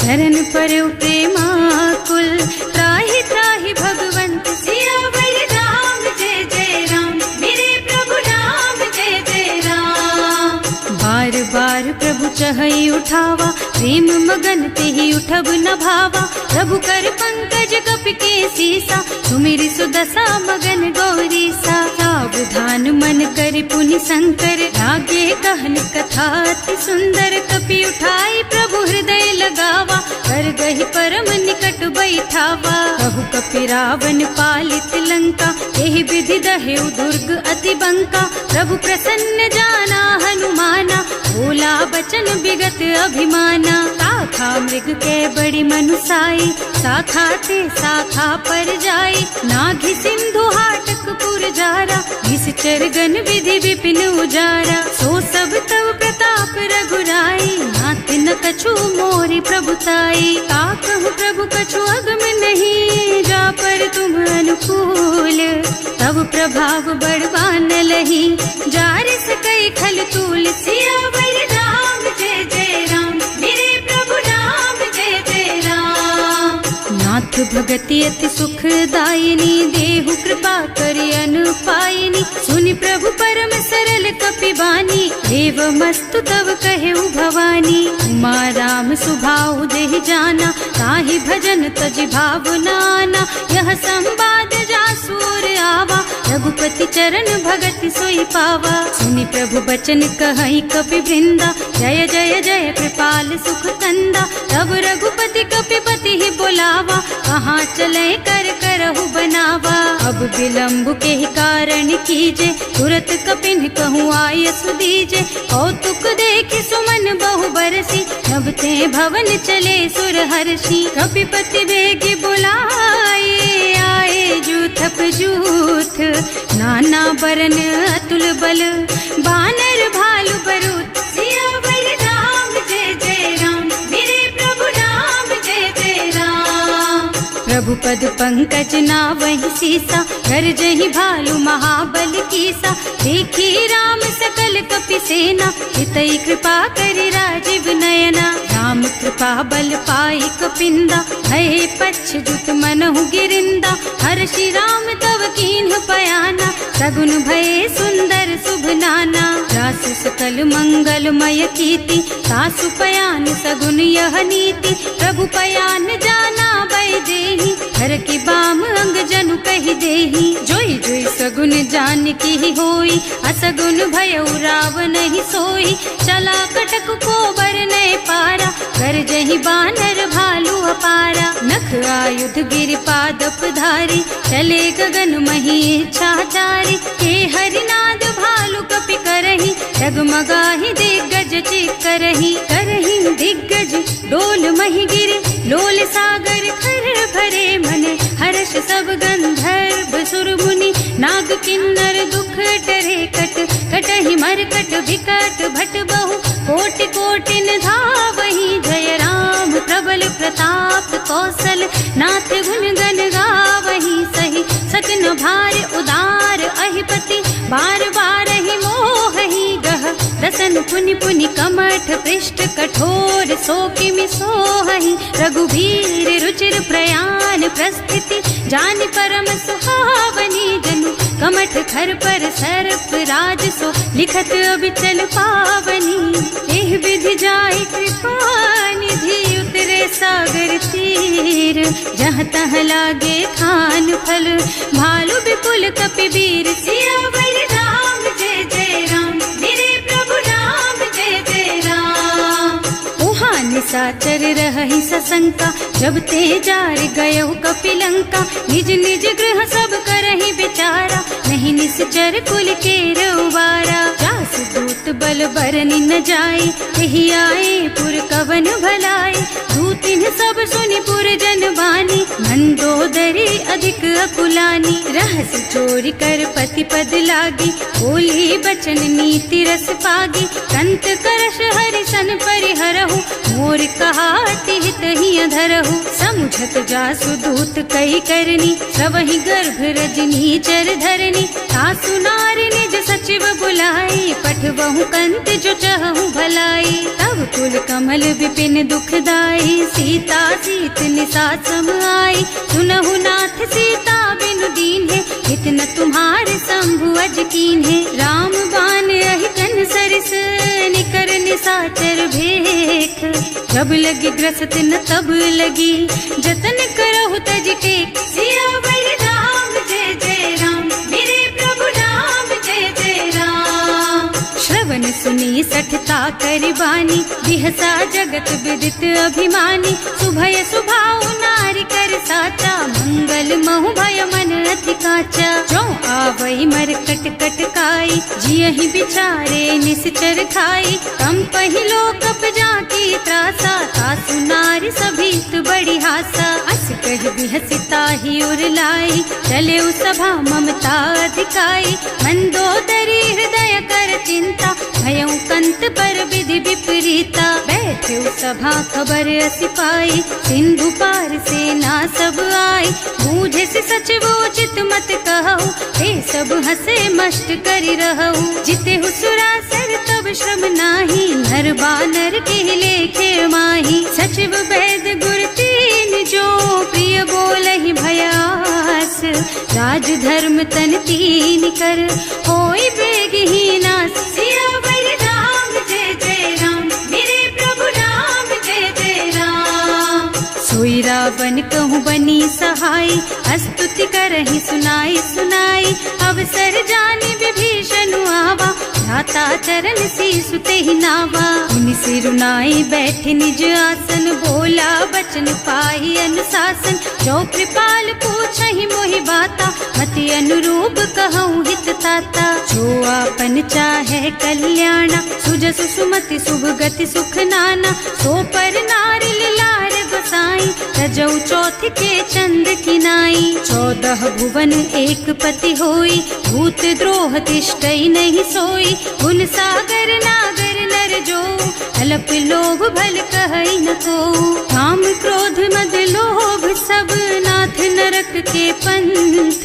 Speaker 1: चरण पर प्रेमाकुल, त्राहि त्राहि भगवंत। सियावर राम जय जय राम, मेरे प्रभु राम जय जय राम। बार बार प्रभु चहई उठावा, प्रेम मगन तेहि उठब न भावा। प्रभु कर पंकज कपि के सीसा, सुमिरि सुदशा मगन गौरीसा। सावधान मन कर पुनि शंकर, लागे कहन कथा अति सुंदर। कपि उठाई प्रभु हृदय लगावा, कर गहि परम निकट बैठावा। कहु कपि रावण पालित लंका, एहि विधि दहेउ दुर्ग अति बंका। प्रभु प्रसन्न जाना हनुमाना, बोला बचन विगत अभिमाना। शाखा मृग के बड़ी मनुसाई, शाखा ते शाखा पर जाई। नाघि सिंधु हाटक पुर जारा, निश्चर गण विधि विपिन उजारा। सो सब तव प्रताप रघुराई, नाथ न कछु मोरि प्रभुताई। का कहु प्रभु कछु अगम नहीं, जा पर तुम अनुकूल। तब प्रभाव बड़वान लही, जारिस कई खल तूल। सियावर राम जय जय राम, मेरे प्रभु राम जय जय राम। नाथ भगति अति सुखदायिनी, देहु कृपा करि अनुपायिनी। सुनि प्रभु परम सरल कपि बानी, देव मस्तु तव कहेउ भवानी। उमा राम सुभाउ देहि जाना, ताहि भजन तजि भावनाना। यह संवाद जासुर आवा, रघुपति चरण भगति सोई पावा। सुनि प्रभु बचन कहई कपि वृंदा, जय जय जय कृपाल सुख कंदा। तब रघुपति कपिपति ही बोलावा, कहाँ चले कर करहु बनावा। अब विलम्ब के ही कारण कीजे, तुरत कपिन कहूँ आयस दीजे। कौतुक देखि सुमन बहु बरसी, नभ ते भवन चले सुर हर्षि। कपिपति बेग बुलाए, आए जूथप जूथ, नाना बरन अतुल बल, बानर भालु बरूथ। सियावर राम जय जय राम, मेरे प्रभु राम जय जय राम। प्रभु पद पंकज नावहि सीसा, गरजहि भालु महाबल कीसा। देखी राम सकल कपि सेना, हितै कृपा करि राजीव नयना। राम कृपा बल पाई कपिंदा, भये पच्छ जुत मनहु गिरिंदा। हर्षि राम तव कीन्ह पयाना, सगुन भये सुंदर शुभ नाना। रासु सकल मंगलमय कीर्ति, सासु पयान सगुन यह नीति। प्रभु पयान जाना बैदेही, हर की बाम अंग जनु कहि देही। जोई जोई सगुन जानकी होई, असगुन भयउ रावण ही सोई। चला कटक को बरनय पारा, कर जहि बानर भालु अपारा। नख आयुध गिर पादप धारी, चले गगन मही इच्छाचारी। के हरिनाद भालु कपि करही, डगमगाहि दिग्गज चिक्करही। करही दिग्गज डोल मही गिर, लोल सागर खर भरे मन। हर्ष सब गंधर्व सुर मुनि, नाग किन्नर दुख टरे कट। कटहि मरकट विकट भट बहु, कोटि कोटिन धावहि। जय राम प्रबल प्रताप कौशल, नाथ गुण गण गावहि। सही सकन भार उदार अहिपति, बार बार ही मोहहि गह। रसन पुनि पुनि कमठ पृष्ठ, कठोर सोकिमि सोहहि। रघुवीर रुचिर प्रयाण प्रस्थिति, जानि परम सुहावनी। जनु कमठ खर पर सर्प राज सो, लिखत अबिचल पावनी। एह विधि जाहि कृपा निधि, उतरे सागर तीर। जहाँ तहाँ लागे खान फल, भालु विपुल कपि वीर। सियावर राम जय जय राम, मेरे प्रभु राम जय जय राम। उहाँ निशाचर रहहि सशंका, जब ते जार गयहु कपिलंका। निज निज गृह सब करहि विचारा, नहीं निश्चर कुल केर उबारा। जास दूत बल बरनि न जाय, एहि आए पुर कवन भलाई। दूतिन सब सुनि पुर जन बानी, मंदोदरी अधिक अकुलानी। रहस चोरी कर पति पद लागी, बोली बचन नीति रस पागी। कंत करश हरि सन परिहरहु, मोर कहाति हित ही अधरहु। समुझत जासु दूत कई करनी, सबहि गर्भ रजनी चर धरनी। सासु नारी निज सचिव बुलाई, पठवहु कंत जो चहु भलाई। तब कुल कमल विपिन दुखदाई, सीता सीत निसा सम आई। सुनहु नाथ सीता बिनु दीन्हे, हित न तुम्हारे शंभु अज कीन्हे। राम बान अहितन सरिस, निकर निसाचर भेख। जब लगी ग्रसत न तब लगी, जतन करहु तज टेक। सियावर राम जय जय राम, मेरे प्रभु राम जय जय राम। श्रवण सुनी सठता करबानी, बिहसा जगत विदित अभिमानी। सुभय सुभाउ नारी कर साचा, मंगल महु भय मन अति काचा। जो आवई मरकट कटकाई, जियहि बिचारे निश्चर खाई। कंपहि लोक जाकी त्रासा, सासु नारी सभीत बड़ी हासा। अस कहि बिहसिता ही उरलाई, चले सभा ममता अधिकाई। मंदोदरी हृदय कर चिंता, भयउ कंत पर विधि विपरीता। बैठे सभा खबर असी पाई, सिंधु पार सेना सब आई। बूझे से सचिवो चित मत कहु, हे सब हसे मष्ट करि रहु। जिते हुसुरासर तब श्रम नाही, नर बानर के लेखे माही। सचिव वैद गुर तीन जो, प्रिय बोलहि भयास। राज धर्म तन तीन कर, होई बेगहीना। सियावर राम जय जय राम, मेरे प्रभु राम जय जय राम। सोई रावण कहूँ बनी सहाय, स्तुति करहि सुनाई सुनाई। अवसर जानि विभीषण आवा, भ्राता चरण सीसु तेहि नावा। मुनि सिरुनाई बैठे निज आसन, बोला बचन पाहि अनुशासन। जो कृपाल पूछहि मोहि बाता, मति अनुरूप कहूँ हित ताता। जो आपन चाहे कल्याणा, सुजसु सुमति शुभ गति सुख नाना। सो पर नारी लार गोसाई, बनाई, रजऊ चौथ के चंद की नाई। 14 भुवन एक पति होई, भूत द्रोह तिष्ठई नहीं सोई। गुण सागर नागर नर जो, अल्प लोभ भल कहई न को। काम क्रोध मद लोभ सब, नाथ नरक के पंथ।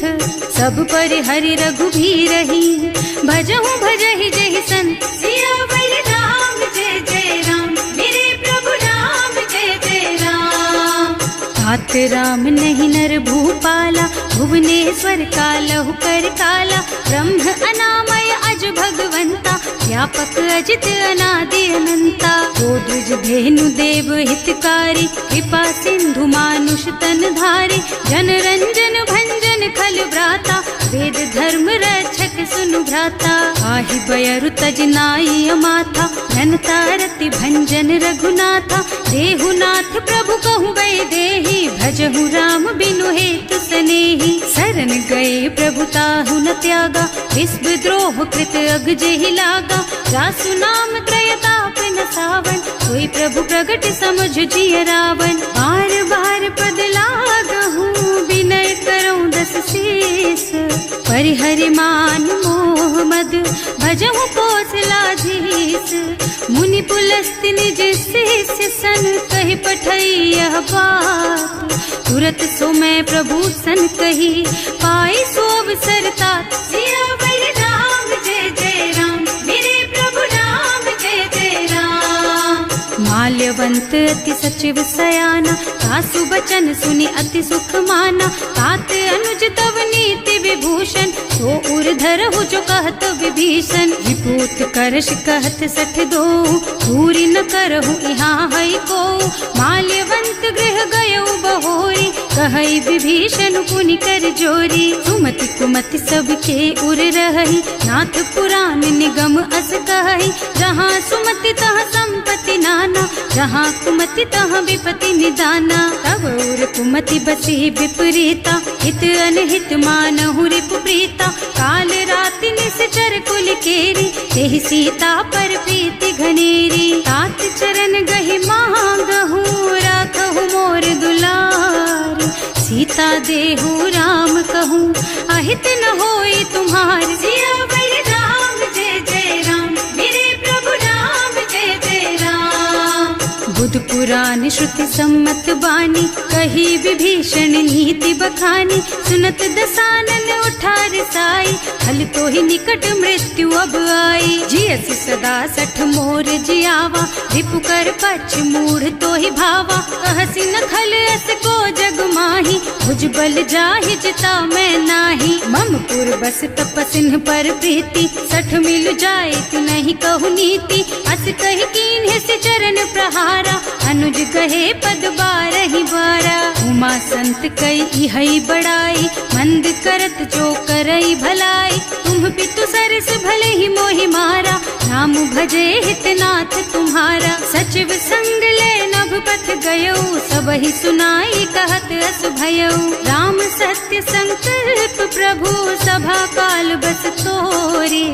Speaker 1: सब पर हरि रघुबीरहि, भजहु भजहि जहि संत। सियावर राम जय जय राम, मेरे प्रभु राम जय जय राम। तात राम नहीं नर भूपाला, भुवनेश्वर कालहु कर काला। ब्रह्म अनामय अज भगवंता, व्यापक अजित अनादि अनंता। गोद्विज धेनु देव हितकारी, कृपा सिंधु मानुष तन धारी। जन रंजन भंजन खल भ्राता, वेद धर्म रक्षक सुनु भ्राता। आहि बयरु तज नाई अमाथा, घनता रति भंजन रघुनाथा। देहुनाथ प्रभु कहु गए देहि, भजहु राम बिनु हेतु सनेहि। शरण गए प्रभु ताहु न त्यागा, विश्व द्रोह कृत अग जेहि लागा। जासु नाम त्रयताप न सावन, कोई प्रभु प्रगट समझ जिय रावण। बार बार पद लागहु, विनय करऊं दस शीस। परिहरि मान मोह मद, भजहु कौशलाधीश। मुनि पुलस्त्य निज शिष्य सन, कहि पठई यह बात। तुरत सो मैं प्रभु सन कही, पाई सो अवसर तात। सियावर राम जय जय राम, मेरे प्रभु राम जय जय राम। माल्यवंत अति सचिव सयाना, सासु बचन सुनि अति सुख माना। तात अनुज तव नीति विभूषण, सो उर धरहु जो कहत विभीषण। विभूत करश कहत 62, पूरी न करहु यहाँ हई को। माल्यवंत गृह गयउ बहोरी, कहई विभीषण पुनि कर जोरी। सुमति कुमति सबके उर रहई, नाथ पुराण निगम अस कहई। जहाँ सुमति तहाँ संपत्ति नाना, जहाँ कुमति तहाँ विपत्ति निदाना। तब उर कुमति बसी विपरीता, हित अनहित मानहु रिपु प्रीता। काल राति निश्चर कुल केरी, तेहि सीता पर प्रीति घनेरी। तात चरण गहि मांगहु, राखहु मोर दुलार। सीता देहु राम कहूँ, अहित न होई तुम्हार। सियावर राम जय जय राम, मेरे प्रभु राम जय जय राम। बुध पुराण श्रुति सम्मत बानी, कही विभीषण नीति बखानी। सुनत दसानन उठा रिसाई, हल तो ही निकट मृत्यु अब आई। जियसि सदा 60 मोर जियावा, रिपु कर पक्ष मूढ़ तो ही भावा। कहसि न खल अस को जग माही, भुज बल जाहि जिता मैं नाही। मम पुर बस तपसिन पर प्रीति, 60 मिल जाए तु नहीं कहु नीति। अस कहि कीन्हे से चरण प्रहारा, अनुज कहे पद 12 बारा। उमा संत कई इहई बड़ाई, मंद करत जो करई भलाई। तुम पितु सरस भले ही मोहि मारा, नाम भजे हितनाथ तुम्हारा। सचिव संग ले नभ पथ गयऊ, सबहि सुनाई कहत अस भयऊ। राम सत्य संकल्प प्रभु, सभा काल बस तोरे।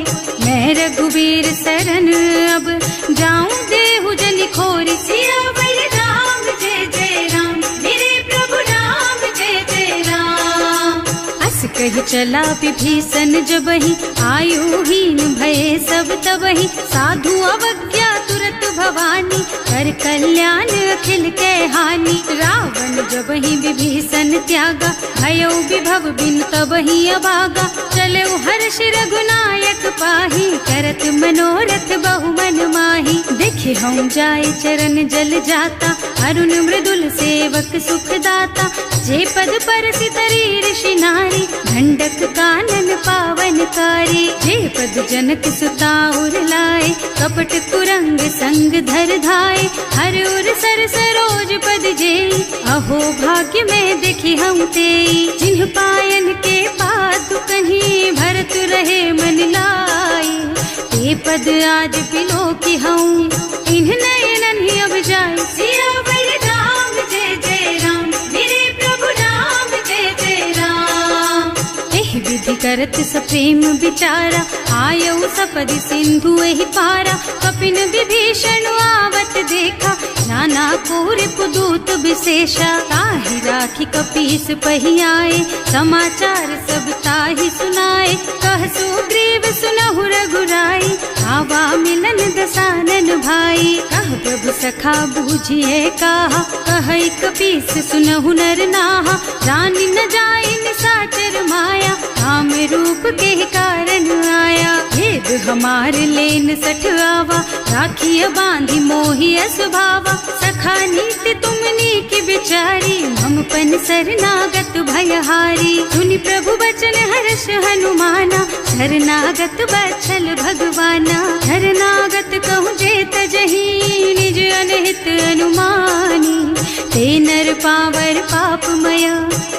Speaker 1: मैं रघुबीर शरण अब, जाऊं देहु जनि खोरी। सियावर राम जय जय राम, मेरे प्रभु राम जय जय राम। अस कहि चला विभीषण जबहि, आयुहीन भये सब तबहि। साधु अवज्ञा तुरत भवानी, कर कल्याण अखिल के हानि। रावण जबहि विभीषण त्यागा, भयो विभव बिन तबहि अभागा। चलऊ हर्ष रघुनायक पाहि, करत मनोरथ बहु मन माहि। देखे हम जाय चरण जल जाता, अरुण मृदुल सेवक सुख दाता। जे पद परसि तरी ऋषि नारी, ढंडक कानन पावनकारी। जे पद जनक सुता उर लाए, कपट कुरंग संग धर धाय। हर उर सर सरोज पद जेई, अहो भाग्य में देखी हम तेई। जिन्ह पायन के पादु कहीं, भरत रहे मन लाई। ते पद आज बिलो की हूँ, इन्ह नयनन ही अब जाए। सियावर राम जय जय राम, मेरे प्रभु राम जय जय राम। एहि विधि करत सप्रेम विचारा, आयऊ सपदि सिंधु एहि पारा। कपिन विभीषण आवत देखा, नाना कोर पुदूत विशेषा। ताहि राखी कपीस पहि आए, समाचार सब ताहि सुनाए। कह सुग्रीव सुनहु रघुराई, आवा मिलन दसानन भाई। कह प्रभु सखा बूझिए काहा, कहै कपीस सुनहु नर नाहा। जानि न जाय निशाचर माया, काम रूप के कारण आया। भेद हमार लेन सठ आवा, राखिय बांधि मोहि स्वभावा। सखा नीति तुमनी की बिचारी, हम पन शरणागत भयहारी। सुनि प्रभु बचन हर्ष हनुमाना, शरणागत बछल भगवाना। शरणागत कहूँ जेत जही, निज अनहित अनुमानी। ते नर पावर पापमया,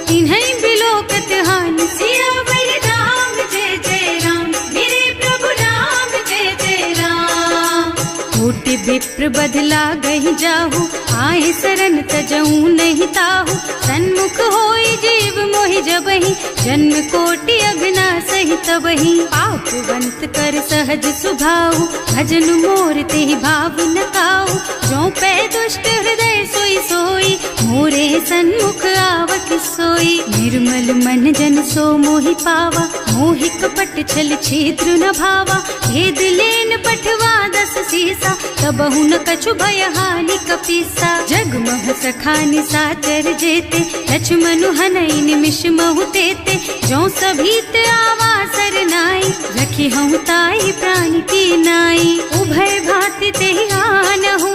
Speaker 1: तिन्है बिलोकत हानि। सियावर राम जय जय राम, मेरे प्रभु राम जय जय राम। कोटि विप्र बदला गहि जाहु, आए शरण तजऊ नहीं ताहु। सन्मुख होई जीव मोहि जबहि, जन्म कोटि अघना सहि तबहि। पापवंत कर सहज सुभाऊ, भजन मोर तेहि भाव न काऊ। जो पै दुष्ट हृदय सोई सोई, मोरे सन्मुख आवत सोई। निर्मल मन जन सो मोहि पावा, मोहि कपट छल छिद्र न भावा। भेद लेन पठवा दस सीसा, तबहु न कछु भय हानि कपीसा। जगमह सखा निशाचर जेते, लक्ष्मण हनई निमिष महु तेते। जो सभीत आवा सरनाई, रखी हूँ ताई प्राण की नाई। उभय भांति तेहि आनहु,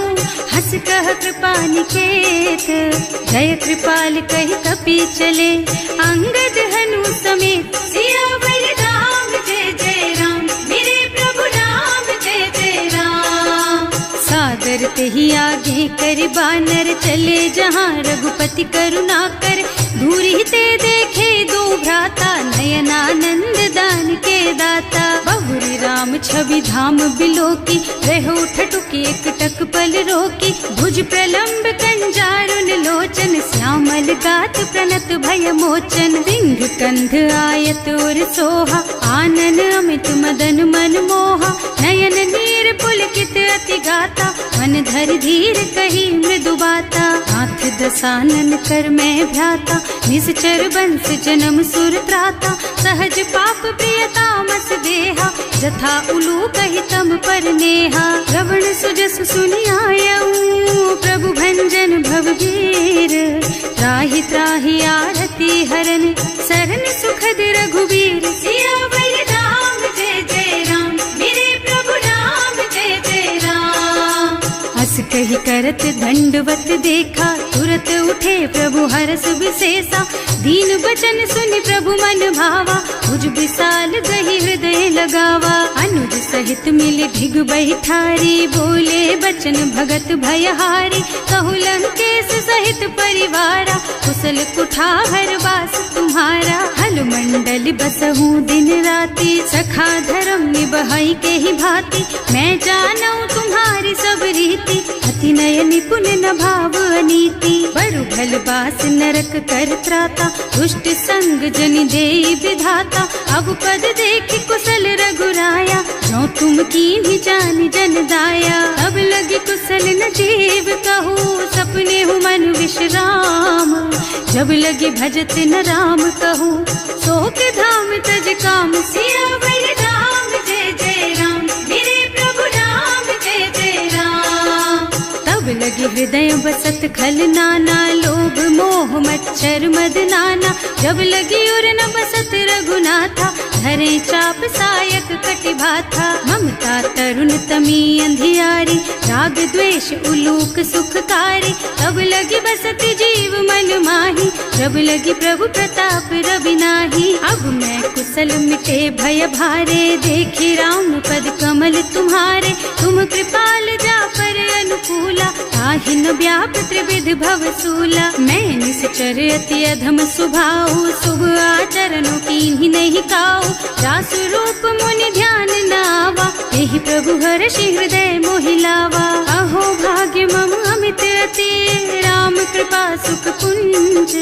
Speaker 1: हस कह कृपा निकेत। जय कृपाल कहि कपि चले, अंगद हनु समेत। सियावर राम जय जय राम, मेरे प्रभु राम जय जय राम। सादर तेहि आगे कर बानर, चले जहाँ रघुपति करुणा कर। दूरी ते देखे दो भ्राता, नयनानंद दान के दाता। बहुरी राम छवि धाम बिलोकी, रहो ठटुकी एकटक पल रोकी। भुज प्रलंब कंजारुन लोचन, श्यामल गात प्रणत भय मोचन। सिंह कंध आयत और सोहा, आनन अमित मदन मन मोहा। नयन नीर पुलकित अति गाता, मन धर धीर कही मृदु बाता। हाथ दसानन कर मैं भ्राता, निश्चर बंस जन्म सुर त्राता। सहज पाप प्रियता मस देहा, जथा उलू कहि तम पर नेहा। श्रवण सुजस सुनि आयऊ, प्रभु भंजन भवगीर। त्राहि त्राहि आरती हरन, सरन सुखद रघुबीर। सियावर राम जय जय राम, मेरे प्रभु राम जय जय राम। हस कहि करत दंडवत देखा, तुरत उठे प्रभु हरस विशेषा। दीन बचन सुनि प्रभु मन भावा, भुज विशाल गहि हृदय लगावा। अनुज सहित मिल ढिग बैठारी, बोले बचन भगत भयहारी। कहु लंकेश सहित परिवारा, कुशल कुठार वास तुम्हारा। हल मंडल बसहु दिन राति, सखा धर्म निबहई के ही भांति। मैं जानऊ तुम्हारी सब रीति, अति नय निपुण न भाव अनीति। बरु भल बास नरक कर त्राता, दुष्ट संग जनि देई विधाता। अब पद देखि कुशल रघुराया, जो तुम कीन्ही जानि जन दाया। अब लगी कुशल न जीव कहू, सपने हूँ मन विश्राम। जब लगी भजत न राम कहू, सो के धाम तज काम। सियावर राम जय जय राम, मेरे प्रभु राम जय जय राम। तब लगी हृदय बसत खल नाना, लोभ मोह मच्छर मद नाना। जब लगी उर न बसत रघुनाथा, धरे चाप सायक कटिभाथा। ममता तरुण तमी अंधियारी, राग द्वेष उलूक सुखकारी। तब लगी बसत जीव मन माही, जब लगी प्रभु प्रताप रवि नाही। अब मैं कुशल मिटे भय भारे, देखी राम पद कमल तुम्हारे। तुम कृपाल जा पर अनुकूला, ताहि न व्याप त्रिविध भव सूला। मैं निश्चर अति अधम सुभाऊ, शुभ आचरणों कीन्ही नहीं काऊ। रास रूप मुनि ध्यान नावा, यही प्रभु हर्षि हृदय मोहि लावा। अहो भाग्य मम अमित अति, राम कृपा सुख पुंज।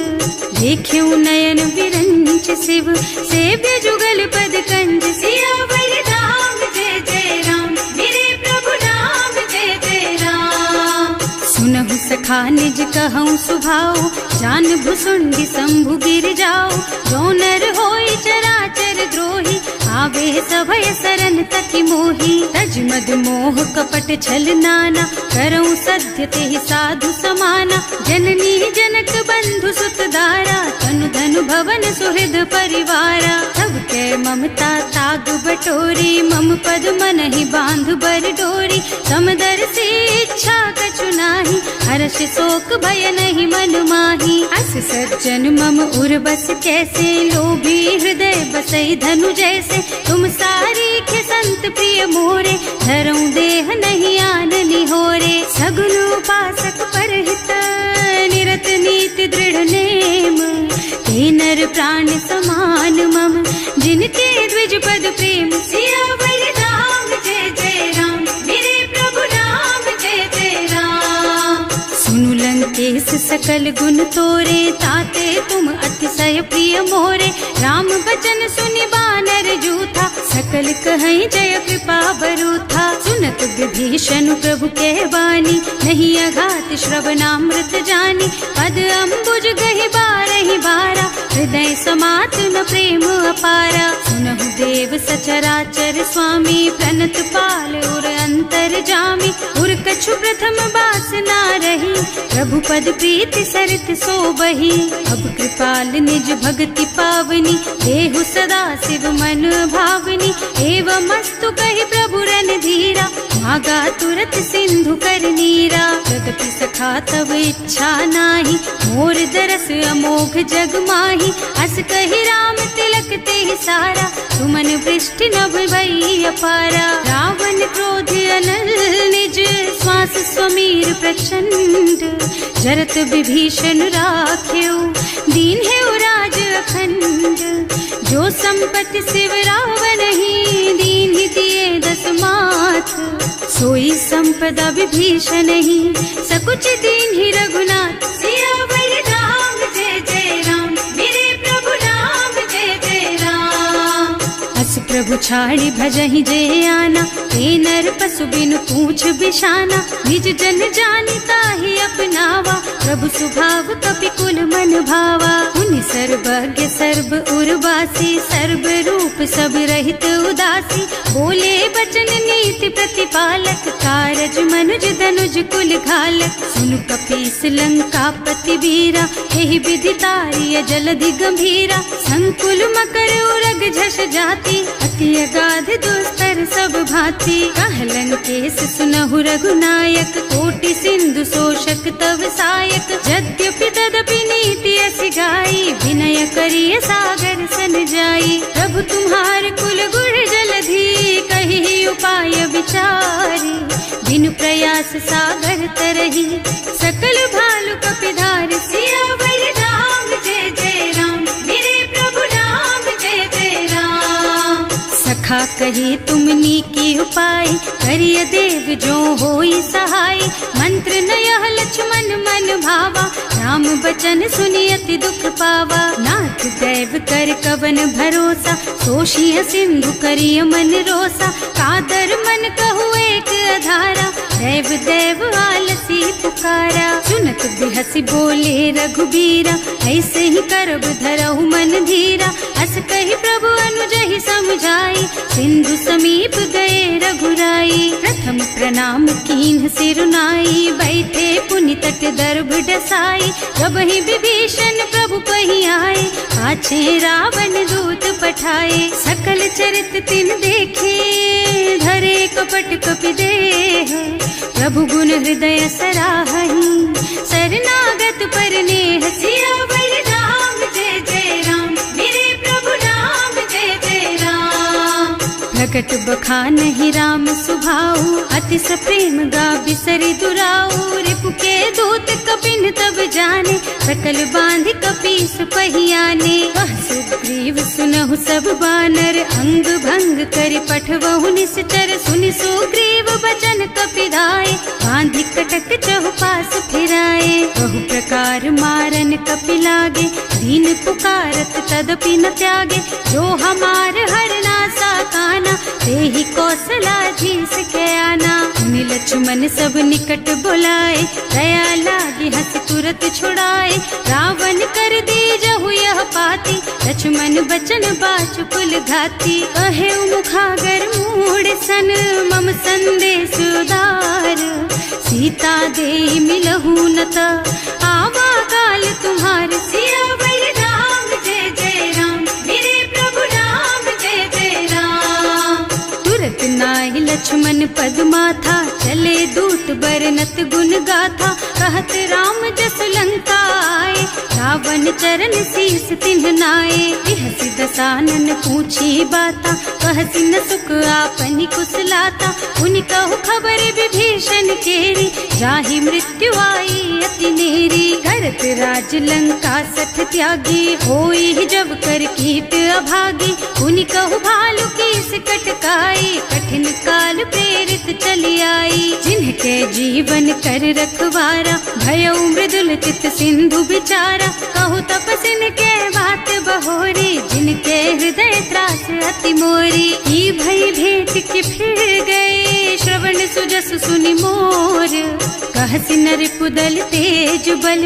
Speaker 1: देख्यो नयन विरंच शिव सेव्य जुगल पद कंज। सियावर राम जय जय राम, मेरे प्रभु राम जय जय राम। सुनहु सखा निज कहूँ सुभाओ, जान भुसुंडी शंभु गिर जाओ। जो नर होई चराचर द्रोही, आवे सभय सरन तकी मोही। तज मद मोह कपट छल नाना, करऊं सत्य तेहि साधु समाना। जननी जनक बंधु सुत दारा, तनु धनु भवन सुहृद परिवारा। सब के ममता ताग बटोरी, मम पद मन ही बांध बर डोरी। समदर से इच्छा कछु नाही, हर्ष शोक भय नहीं मन माही। अस सज्जन मम उर बस कैसे, लोभी हृदय बसई धनु जैसे। तुम सारी के संत प्रिय मोरे, धरऊं देह नहीं आन निहोरे। सगुन उपासक परहित, निरत नीति दृढ़ नेम। ते नर प्राण समान मम, जिनके द्विज पद प्रेम। सियावर राम जय जय राम, मेरे प्रभु राम जय जय राम। सुनु लंकेश सकल गुण तोरे, ताते तुम अतिशय प्रिय मोरे। राम बचन सुनि बानर जूथा, सकल कहै जय कृपा बरूथा। सुनत विभीषण प्रभु के बानी, नहीं अघात श्रवणामृत जानी। पद अम्बुज गहि बारहि बारा, हृदय समात न प्रेम अपारा। सुनहु देव सचराचर स्वामी, प्रणत पाल उर अंतर जामी। उर कछु प्रथम बासना रही, प्रभु पद प्रीति सरित सोबही। अब कृपाल निज भक्ति पावनी, देहु सदा शिव मन भावनी। एवं मस्तु कहि प्रभु रन धीरा, मागा तुरत सिंधु कर नीरा। यद्यपि सखा तब इच्छा नाही, मोर दरस अमोघ जग माही। अस कहि राम तिलक तेहि सारा, सुमन वृष्टि नभ भई अपारा। रावण क्रोध अनल निज, श्वास स्वमीर प्रचंड। जरत विभीषण राख्यो, दीन है राज अखंड। जो संपत्ति शिव रावण ही, दीन ही दिए दस माथ। सोई संपदा विभीषण ही, सकुच दीन ही रघुनाथ। सियावर राम जय जय राम, मेरे प्रभु राम जय जय राम। अस प्रभु छाड़ी भजहि जे आना, ते नर पशु बिनु पूछ बिशाना। निज जन जानि ताहि अपनावा, प्रभु स्वभाव कपि कुल मन भावा। उनि सर्वज्ञ सर्व उर्वासी, सर्व रूप सब रहित उदासी। बोले बचन नीति प्रतिपालक, कारज मनुज धनुज कुल घालक। सुनु कपीस लंकापति वीरा, एहि विधि तारिय जलधि गंभीरा। संकुल मकर उरग झष जाति, अति अगाध दुस्तर सब भांति। कहलन केस सुनहु रघुनायक, कोटि सिंधु शोषक तव सायक। यद्यपि तदपि नीति असि गाई, विनय करिय सागर सन जाई। प्रभु तुम्हार कुल गुण जलधि, कहि उपाय विचारी। बिनु प्रयास सागर तरही, सकल भालु कपिधार। सियावर राम जय जय राम, मेरे प्रभु राम जय जय राम। सखा कही तुमनी की उपाय, करिय देव जो होई सहाय। मंत्र नयह लक्ष्मण मन भावा, राम बचन सुनि अति दुख पावा। नाथ दैव कर कवन भरोसा, तोषिय सिंधु करिय मन रोसा। कादर मन कहु एक अधारा, दैव दैव आलसी पुकारा। सुनत बिहसी बोले रघुबीरा, ऐसे ही करब धरहु मन धीरा। अस कहि प्रभु अनुजहि समझाई, सिंधु समीप गए रघुराई। प्रथम प्रणाम कीन्ह सिरुनाई, बैठे पुनि तट दर्भ डसाई। जब ही विभीषण प्रभु पही आए, पाछे रावण दूत पठाए। सकल चरित तिन देखे, धरे कपट कपि देह। प्रभु गुण हृदय सराहहि, शरणागत पर नेह। सियावर राम जय जय राम, मेरे प्रभु राम जय जय राम। प्रकट बखानहि राम सुभाऊ, अतिस प्रेम गा बिसरि दुराऊ। रिपु के दूत कपिन तब जाने, सकल बांध कपीस पहियाने। वह सुग्रीव सुनहु सब बानर, अंग भंग करि पठवहु निश्चर। सुनि सुग्रीव बचन कपिधाय, बांधि कटक चहुपास फिराए। बहु प्रकार बार मारन कपि लागे, दीन पुकारत तदपि न त्यागे। जो हमार हरना सा काना, तेहि कौशलाधीश के आना। मुनि लक्ष्मण सब निकट बुलाए, दया लागी हंस तुरत छुड़ाए। रावण कर दीजहु यह पाती, लक्ष्मण बचन बाचु कुल घाती। कहे मुखागर मूढ़ सन, मम संदेश उदार। सीता दे मिलहु न त, आवा काल तुम्हार। सियावर राम जय जय राम, मेरे प्रभु राम जय जय राम। तुरत नाहि लक्ष्मण पद माथा, चले दूत बरनत गुण गाथा। कहत राम जस लंका आए, रावण चरण शीस तिन्ह नाए। बिहसि दसानन पूछी बाता, कहसि न सुख आपनि कुशलाता। उनि कहु खबर विभीषण केरी, जाहि मृत्यु आई अति नेरी। करत राज लंका सठ त्यागी, होई जब कर कीट अभागी। उनि कहु भालु कीस कटकाई, कठिन काल प्रेरित चली आई। जिनके जीवन कर रखवारा, भयउ मृदुल चित सिंधु बिचारा। कहु तपसिन के बात बहोरी, जिनके हृदय त्रास अति मोरी। ई भई भेंट के फिर गए, श्रवण सुजस सुनि मोर। कहसि नरिपुदल तेज बल,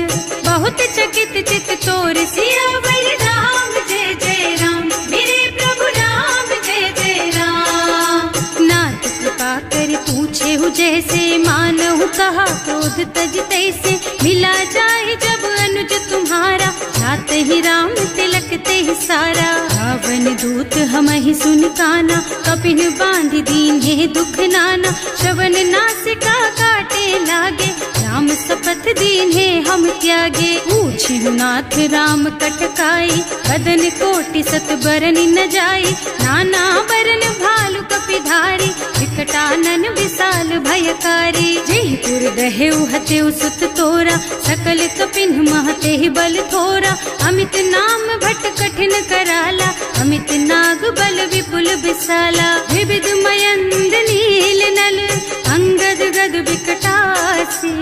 Speaker 1: बहुत चकित चित तोर। सियावर राम जय जय राम, मेरे प्रभु राम जय जय राम। नाथ कृपा कर पूछे हु जैसे, मानहु कहा क्रोध तज तैसे। मिला जाए जब अनुज तुम्हारा, जात ही राम तिलक ते ही सारा। रावण दूत हमहि सुन काना, कपिन बांध दीन्हे दुख नाना। श्रवण नासिका काटे लागे, राम शपथ दीन्हे हम त्यागे। पूछिहु नाथ राम कटकाई, बदन कोटि सत बरन न जाई। नाना बरन भालु कपिधारी, विकटानन विशाल भयकारी। जयपुर दहेउ हतेउ सुत तोरा, सकल कपिन महते ही बल थोरा। अमित नाम भट कठिन कराला, अमित नाग बल विपुल विशाला। विविध मयंद नील नल, अंगद गद विकटासी।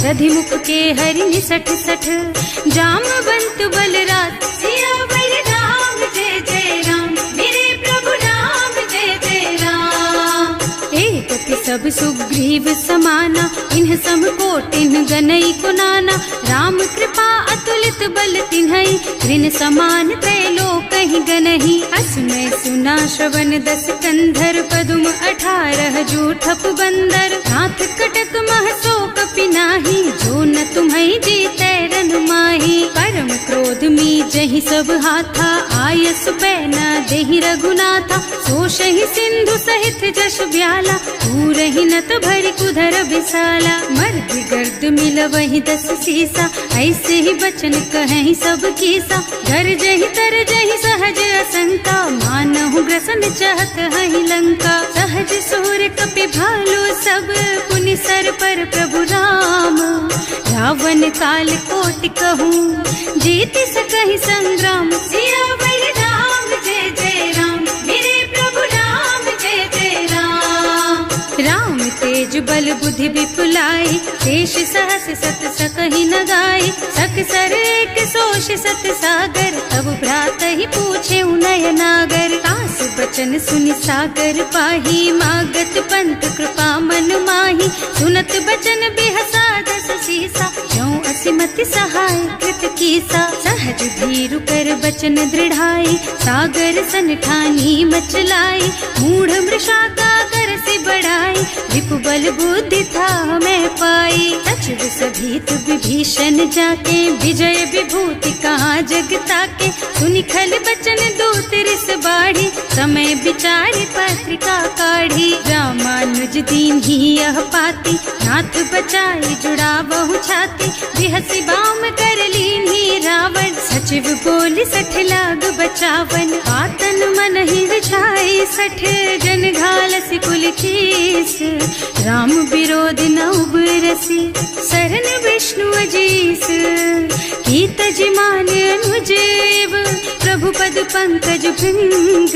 Speaker 1: दधि मुख के हरि निसठ सठ, जामवंत बलराज। सियावर राम जय जय राम, मेरे प्रभु राम जय जय राम। एक सब सुग्रीव समाना, इन्ह सम कोटिन गनई को नाना। राम कृपा अतुलित बल तिन्हई, ऋण समान त्रैलोक ही गनहि। असुनै सुना श्रवण दस कंधर, पदुम 18 जूठप बंदर। नाथ कटक मह सो कपि नाही, जो न तुम्है जीतै रन माही। परम क्रोध मी जहि सब हाथा, आयस बैना देहि रघुनाथा। सोषहि सिंधु सहित जश ब्याला, पूरहि नत भरि कुधर विशाला। मर्द गर्द मिलवहि 10 सीसा, ऐसे ही बचन कहें सब कीसा। घर जहि तर जहि सहज असंका, मानहु ग्रसन चाहत हहि लंका। सहज सूर कपि भालु सब, पुनि सर पर प्रभु राम। रावण काल कोटि कहूँ, जीति सकहि संग्राम। सियावर राम जय जय राम, मेरे प्रभु राम जय जय राम। राम तेज बल बुद्धि विपुलाई, शेष सहस सत सकहि न गाई। सकसर एक सोष सत सागर, तब भ्रात ही पूछे उनय नागर। कास बचन सुनि सागर पाही, मागत पंत कृपा मन माही। सुनत बचन बिहसा 10 सीसा, ज्यों असिमति सहाय कृत कीसा। सहज धीरु कर बचन दृढ़ाई, सागर सन ठानी मचलाई। मूढ़ मृषा का कर से बढ़ाई, विपु बल बुद्धि था मैं पाई। सचिव सभीत विभीषण जाके, विजय विभूति कहाँ जगता के। सुनि खल बचन दूत रिस बाढ़ी, समय विचारी पत्रिका काढ़ी। रामानुज दीन ही यह पाती, नाथ बचाई जुड़ा बहु छाती। बिहसि बाम कर लीन्ही रावण, सचिव बोली 60 लाग बचावन। आतन मन ही विछाई 60, जन घालसि कुल कीस। राम विरोध न उबरसी, शरण विष्णु अजीस। कीत जिमान अनुजेव, प्रभु पद पंकज भृंग।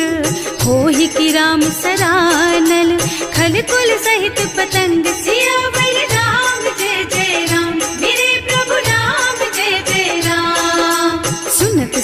Speaker 1: होहि की राम सरानल, खल कुल सहित पतंग। सियावर राम जय जय राम, मेरे प्रभु राम जय जय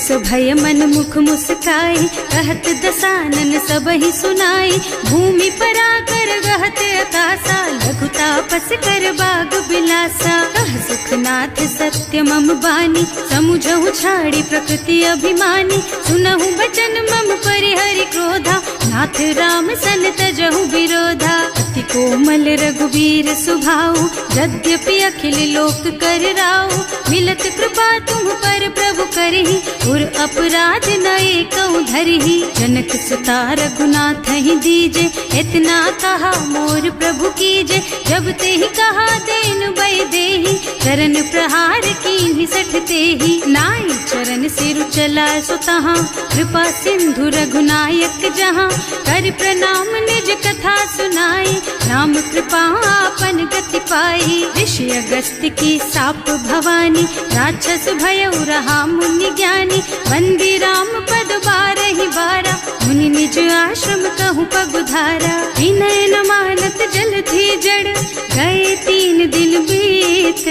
Speaker 1: सो भय मन मुख मुस्काई, कहत दसानन सब ही सुनाई। भूमि पर आकर गहत आकाशा, लघु तापस कर बाग बिलासा। कह सुखनाथ सत्य मम बानी, समुझहु छाड़ी प्रकृति अभिमानी। सुनहु बचन मम परिहरि क्रोधा, नाथ राम सन तजहु विरोधा। अति कोमल रघुवीर सुभाऊ, यद्यपि अखिल लोक कर राऊ। मिलत कृपा तुम पर प्रभु करहि, उर अपराध न एकउ धरहि। जनक सुता रघुनाथ ही दीजे, इतना कहा मोर प्रभु कीजे। जब ते ही कहा देन बय देहि, चरण प्रहार कीन्हि सठ तेहि। नाई चरण सिरु चला सुतहा, कृपा सिंधु रघुनायक जहाँ। कर प्रणाम निज कथा सुनाई, राम कृपा आपन गति पाई। ऋषि अगस्त्य की साप भवानी, राक्षस भयउ रहा मुनि ज्ञानी। वंदी राम पद बारहि बारा, मुनि निज आश्रम कहूँ पगुधारा। विनय न मानत जलधि जड़, गए 3 दिन बीत।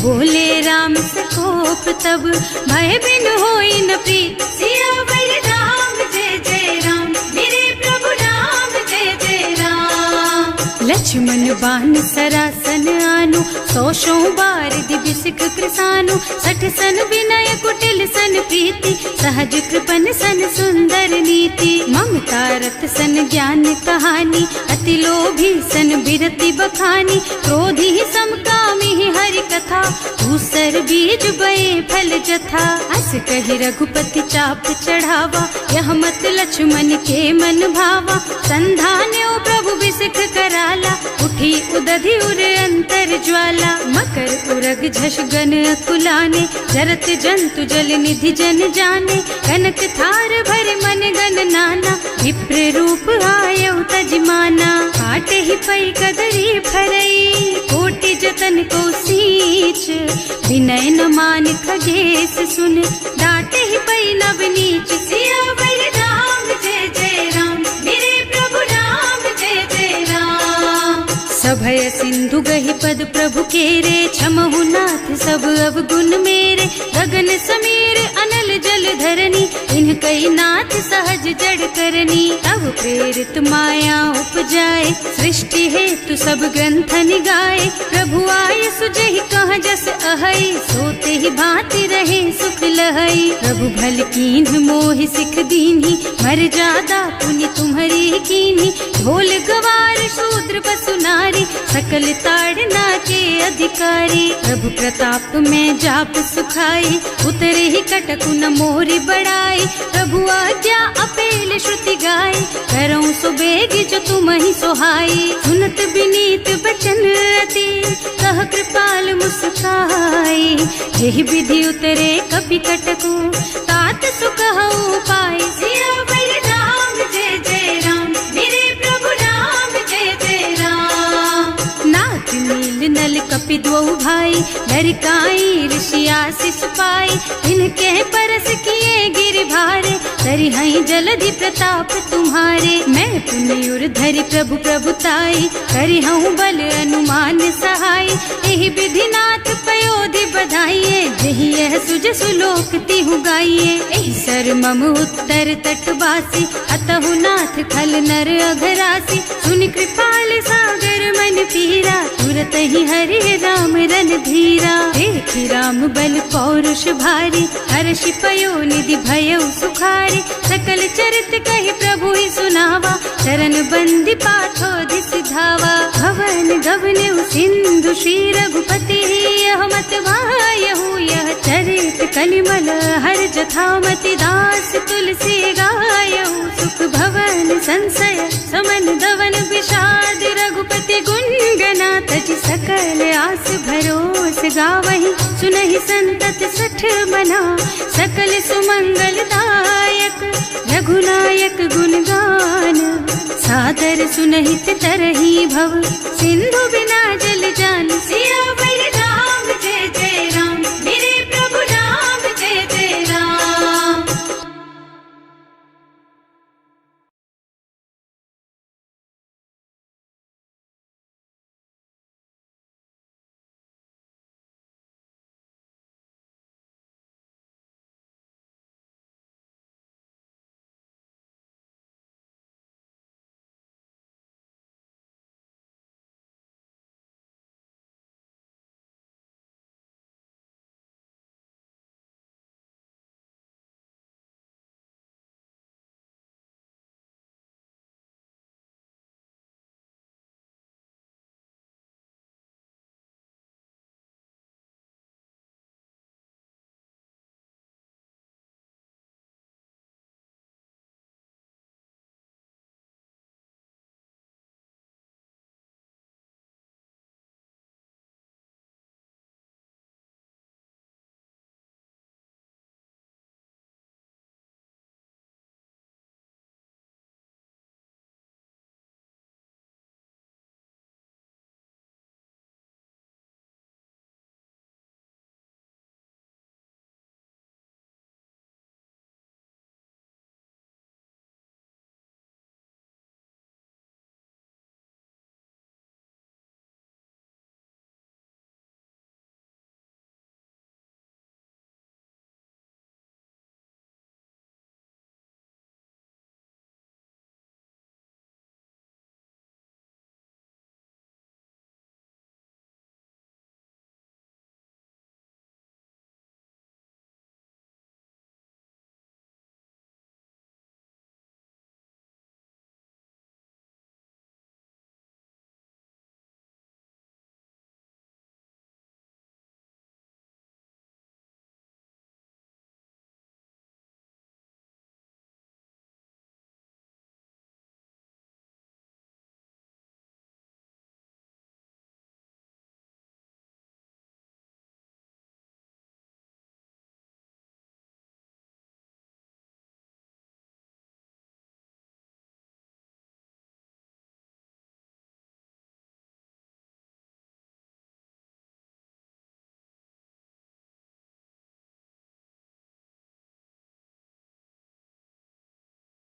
Speaker 1: बोले राम सकोप तब, भय बिन होई न प्रीत। सियावर राम जय जय राम, मेरे प्रभु राम जय जय राम। लक्ष्मण बान सरासन आनु, 100 बार दिव्य सिख कृसानु। 60 सन विनय कुटिल सन प्रीति, सहज कृपन सन सुंदर नीति। ममता रत सन ज्ञान कहानी, अति लोभी सन बिरति बखानी। क्रोधी समकामी हरि कथा, दूसर बीज बये फल जथा। अस कहि रघुपति चाप चढ़ावा, यह मत लक्ष्मण के मन भावा। संधान्यो प्रभु बिसिख कराला, उठी उदधि उर अंतर ज्वाला। मकर उरग झष गन अकुलाने, जरत जंतु जल निधि जन जाने। कनक थार भर मन गन नाना, विप्र रूप आयउ तजमाना। काटे ही पै कदरी फरई, कोटि जतन को सींच। विनय न मान खगेश सुन, डांटे ही पै नव नीच। सियावर राम जय जय राम, मेरे प्रभु राम जय जय राम। सभय सिंधु गहि पद प्रभु केरे, क्षमहु नाथ सब अवगुण मेरे। गगन समीर अनल जल धरनी, इन्ह कई नाथ सहज जड़ करनी। तब प्रेरित माया उपजाए, सृष्टि हेतु सब ग्रंथन गाए। प्रभु आय सुजहि कह जस अहै, सोते ही भांति रहे सुख लहै। प्रभु भल कीन्ह मोहि सिख दीन्ही, मर जादा पुनि तुम्हरी कीन्ही। ढोल गवार शूद्र पशु नारी, सकल ताड़ना के अधिकारी। प्रभु प्रताप में जाप सुखाई, उतरे ही कटकु न मोरी बड़ाई। प्रभु आज्ञा अपेल श्रुति गाय, करऊं सुबेग जो तुम ही सोहाई। सुनत विनीत बचन अति, कह कृपाल मुस्काई। यही विधि उतरे कपि कटकु, तात सुकहु पाई। सियावर राम जय जय राम, मेरे प्रभु राम जय जय राम। नाथ नील नल कपि द्वौ भाई, लरिकाई ऋषि आशीष पाई। इनके परस किए गिर भारे, तरि हई जलधि प्रताप तुम्हारे। मैं पुनि उर धरि प्रभु प्रभुताई, करि हूँ बल अनुमान सहाय। एहि विधि नाथ पयोधि बधाइए, जहि यह सुज सुलोक तिहु गाइए। एहि सर मम उत्तर तटवासी, अतहु नाथ खल नर अघरासी। सुनि कृपाल सागर मन पीरा, तुरत ही हरि राम रन धीरा। देखि राम बल पौरुष भारी, हर्षि पयो निधि भयउ सुखारी। सकल चरित कहि प्रभु ही सुनावा, चरण बंदी पाथोधि सिधावा। भवन गवनेउ सिंधु श्री रघुपति, यह मत वायहु यह चरित कलिमल हर जथामति। दास तुलसी गायहु, सुख भवन संशय समन दवन विषाद। रघुपति गुणगना तजि सकल आस भरोस गावहि। सुनहि संतत सठ मना, सकल सुमंगल दायक। रघुनायक गुणगान, सादर सुनहित तरहि भव। सिंधु बिना जल जान, सियावर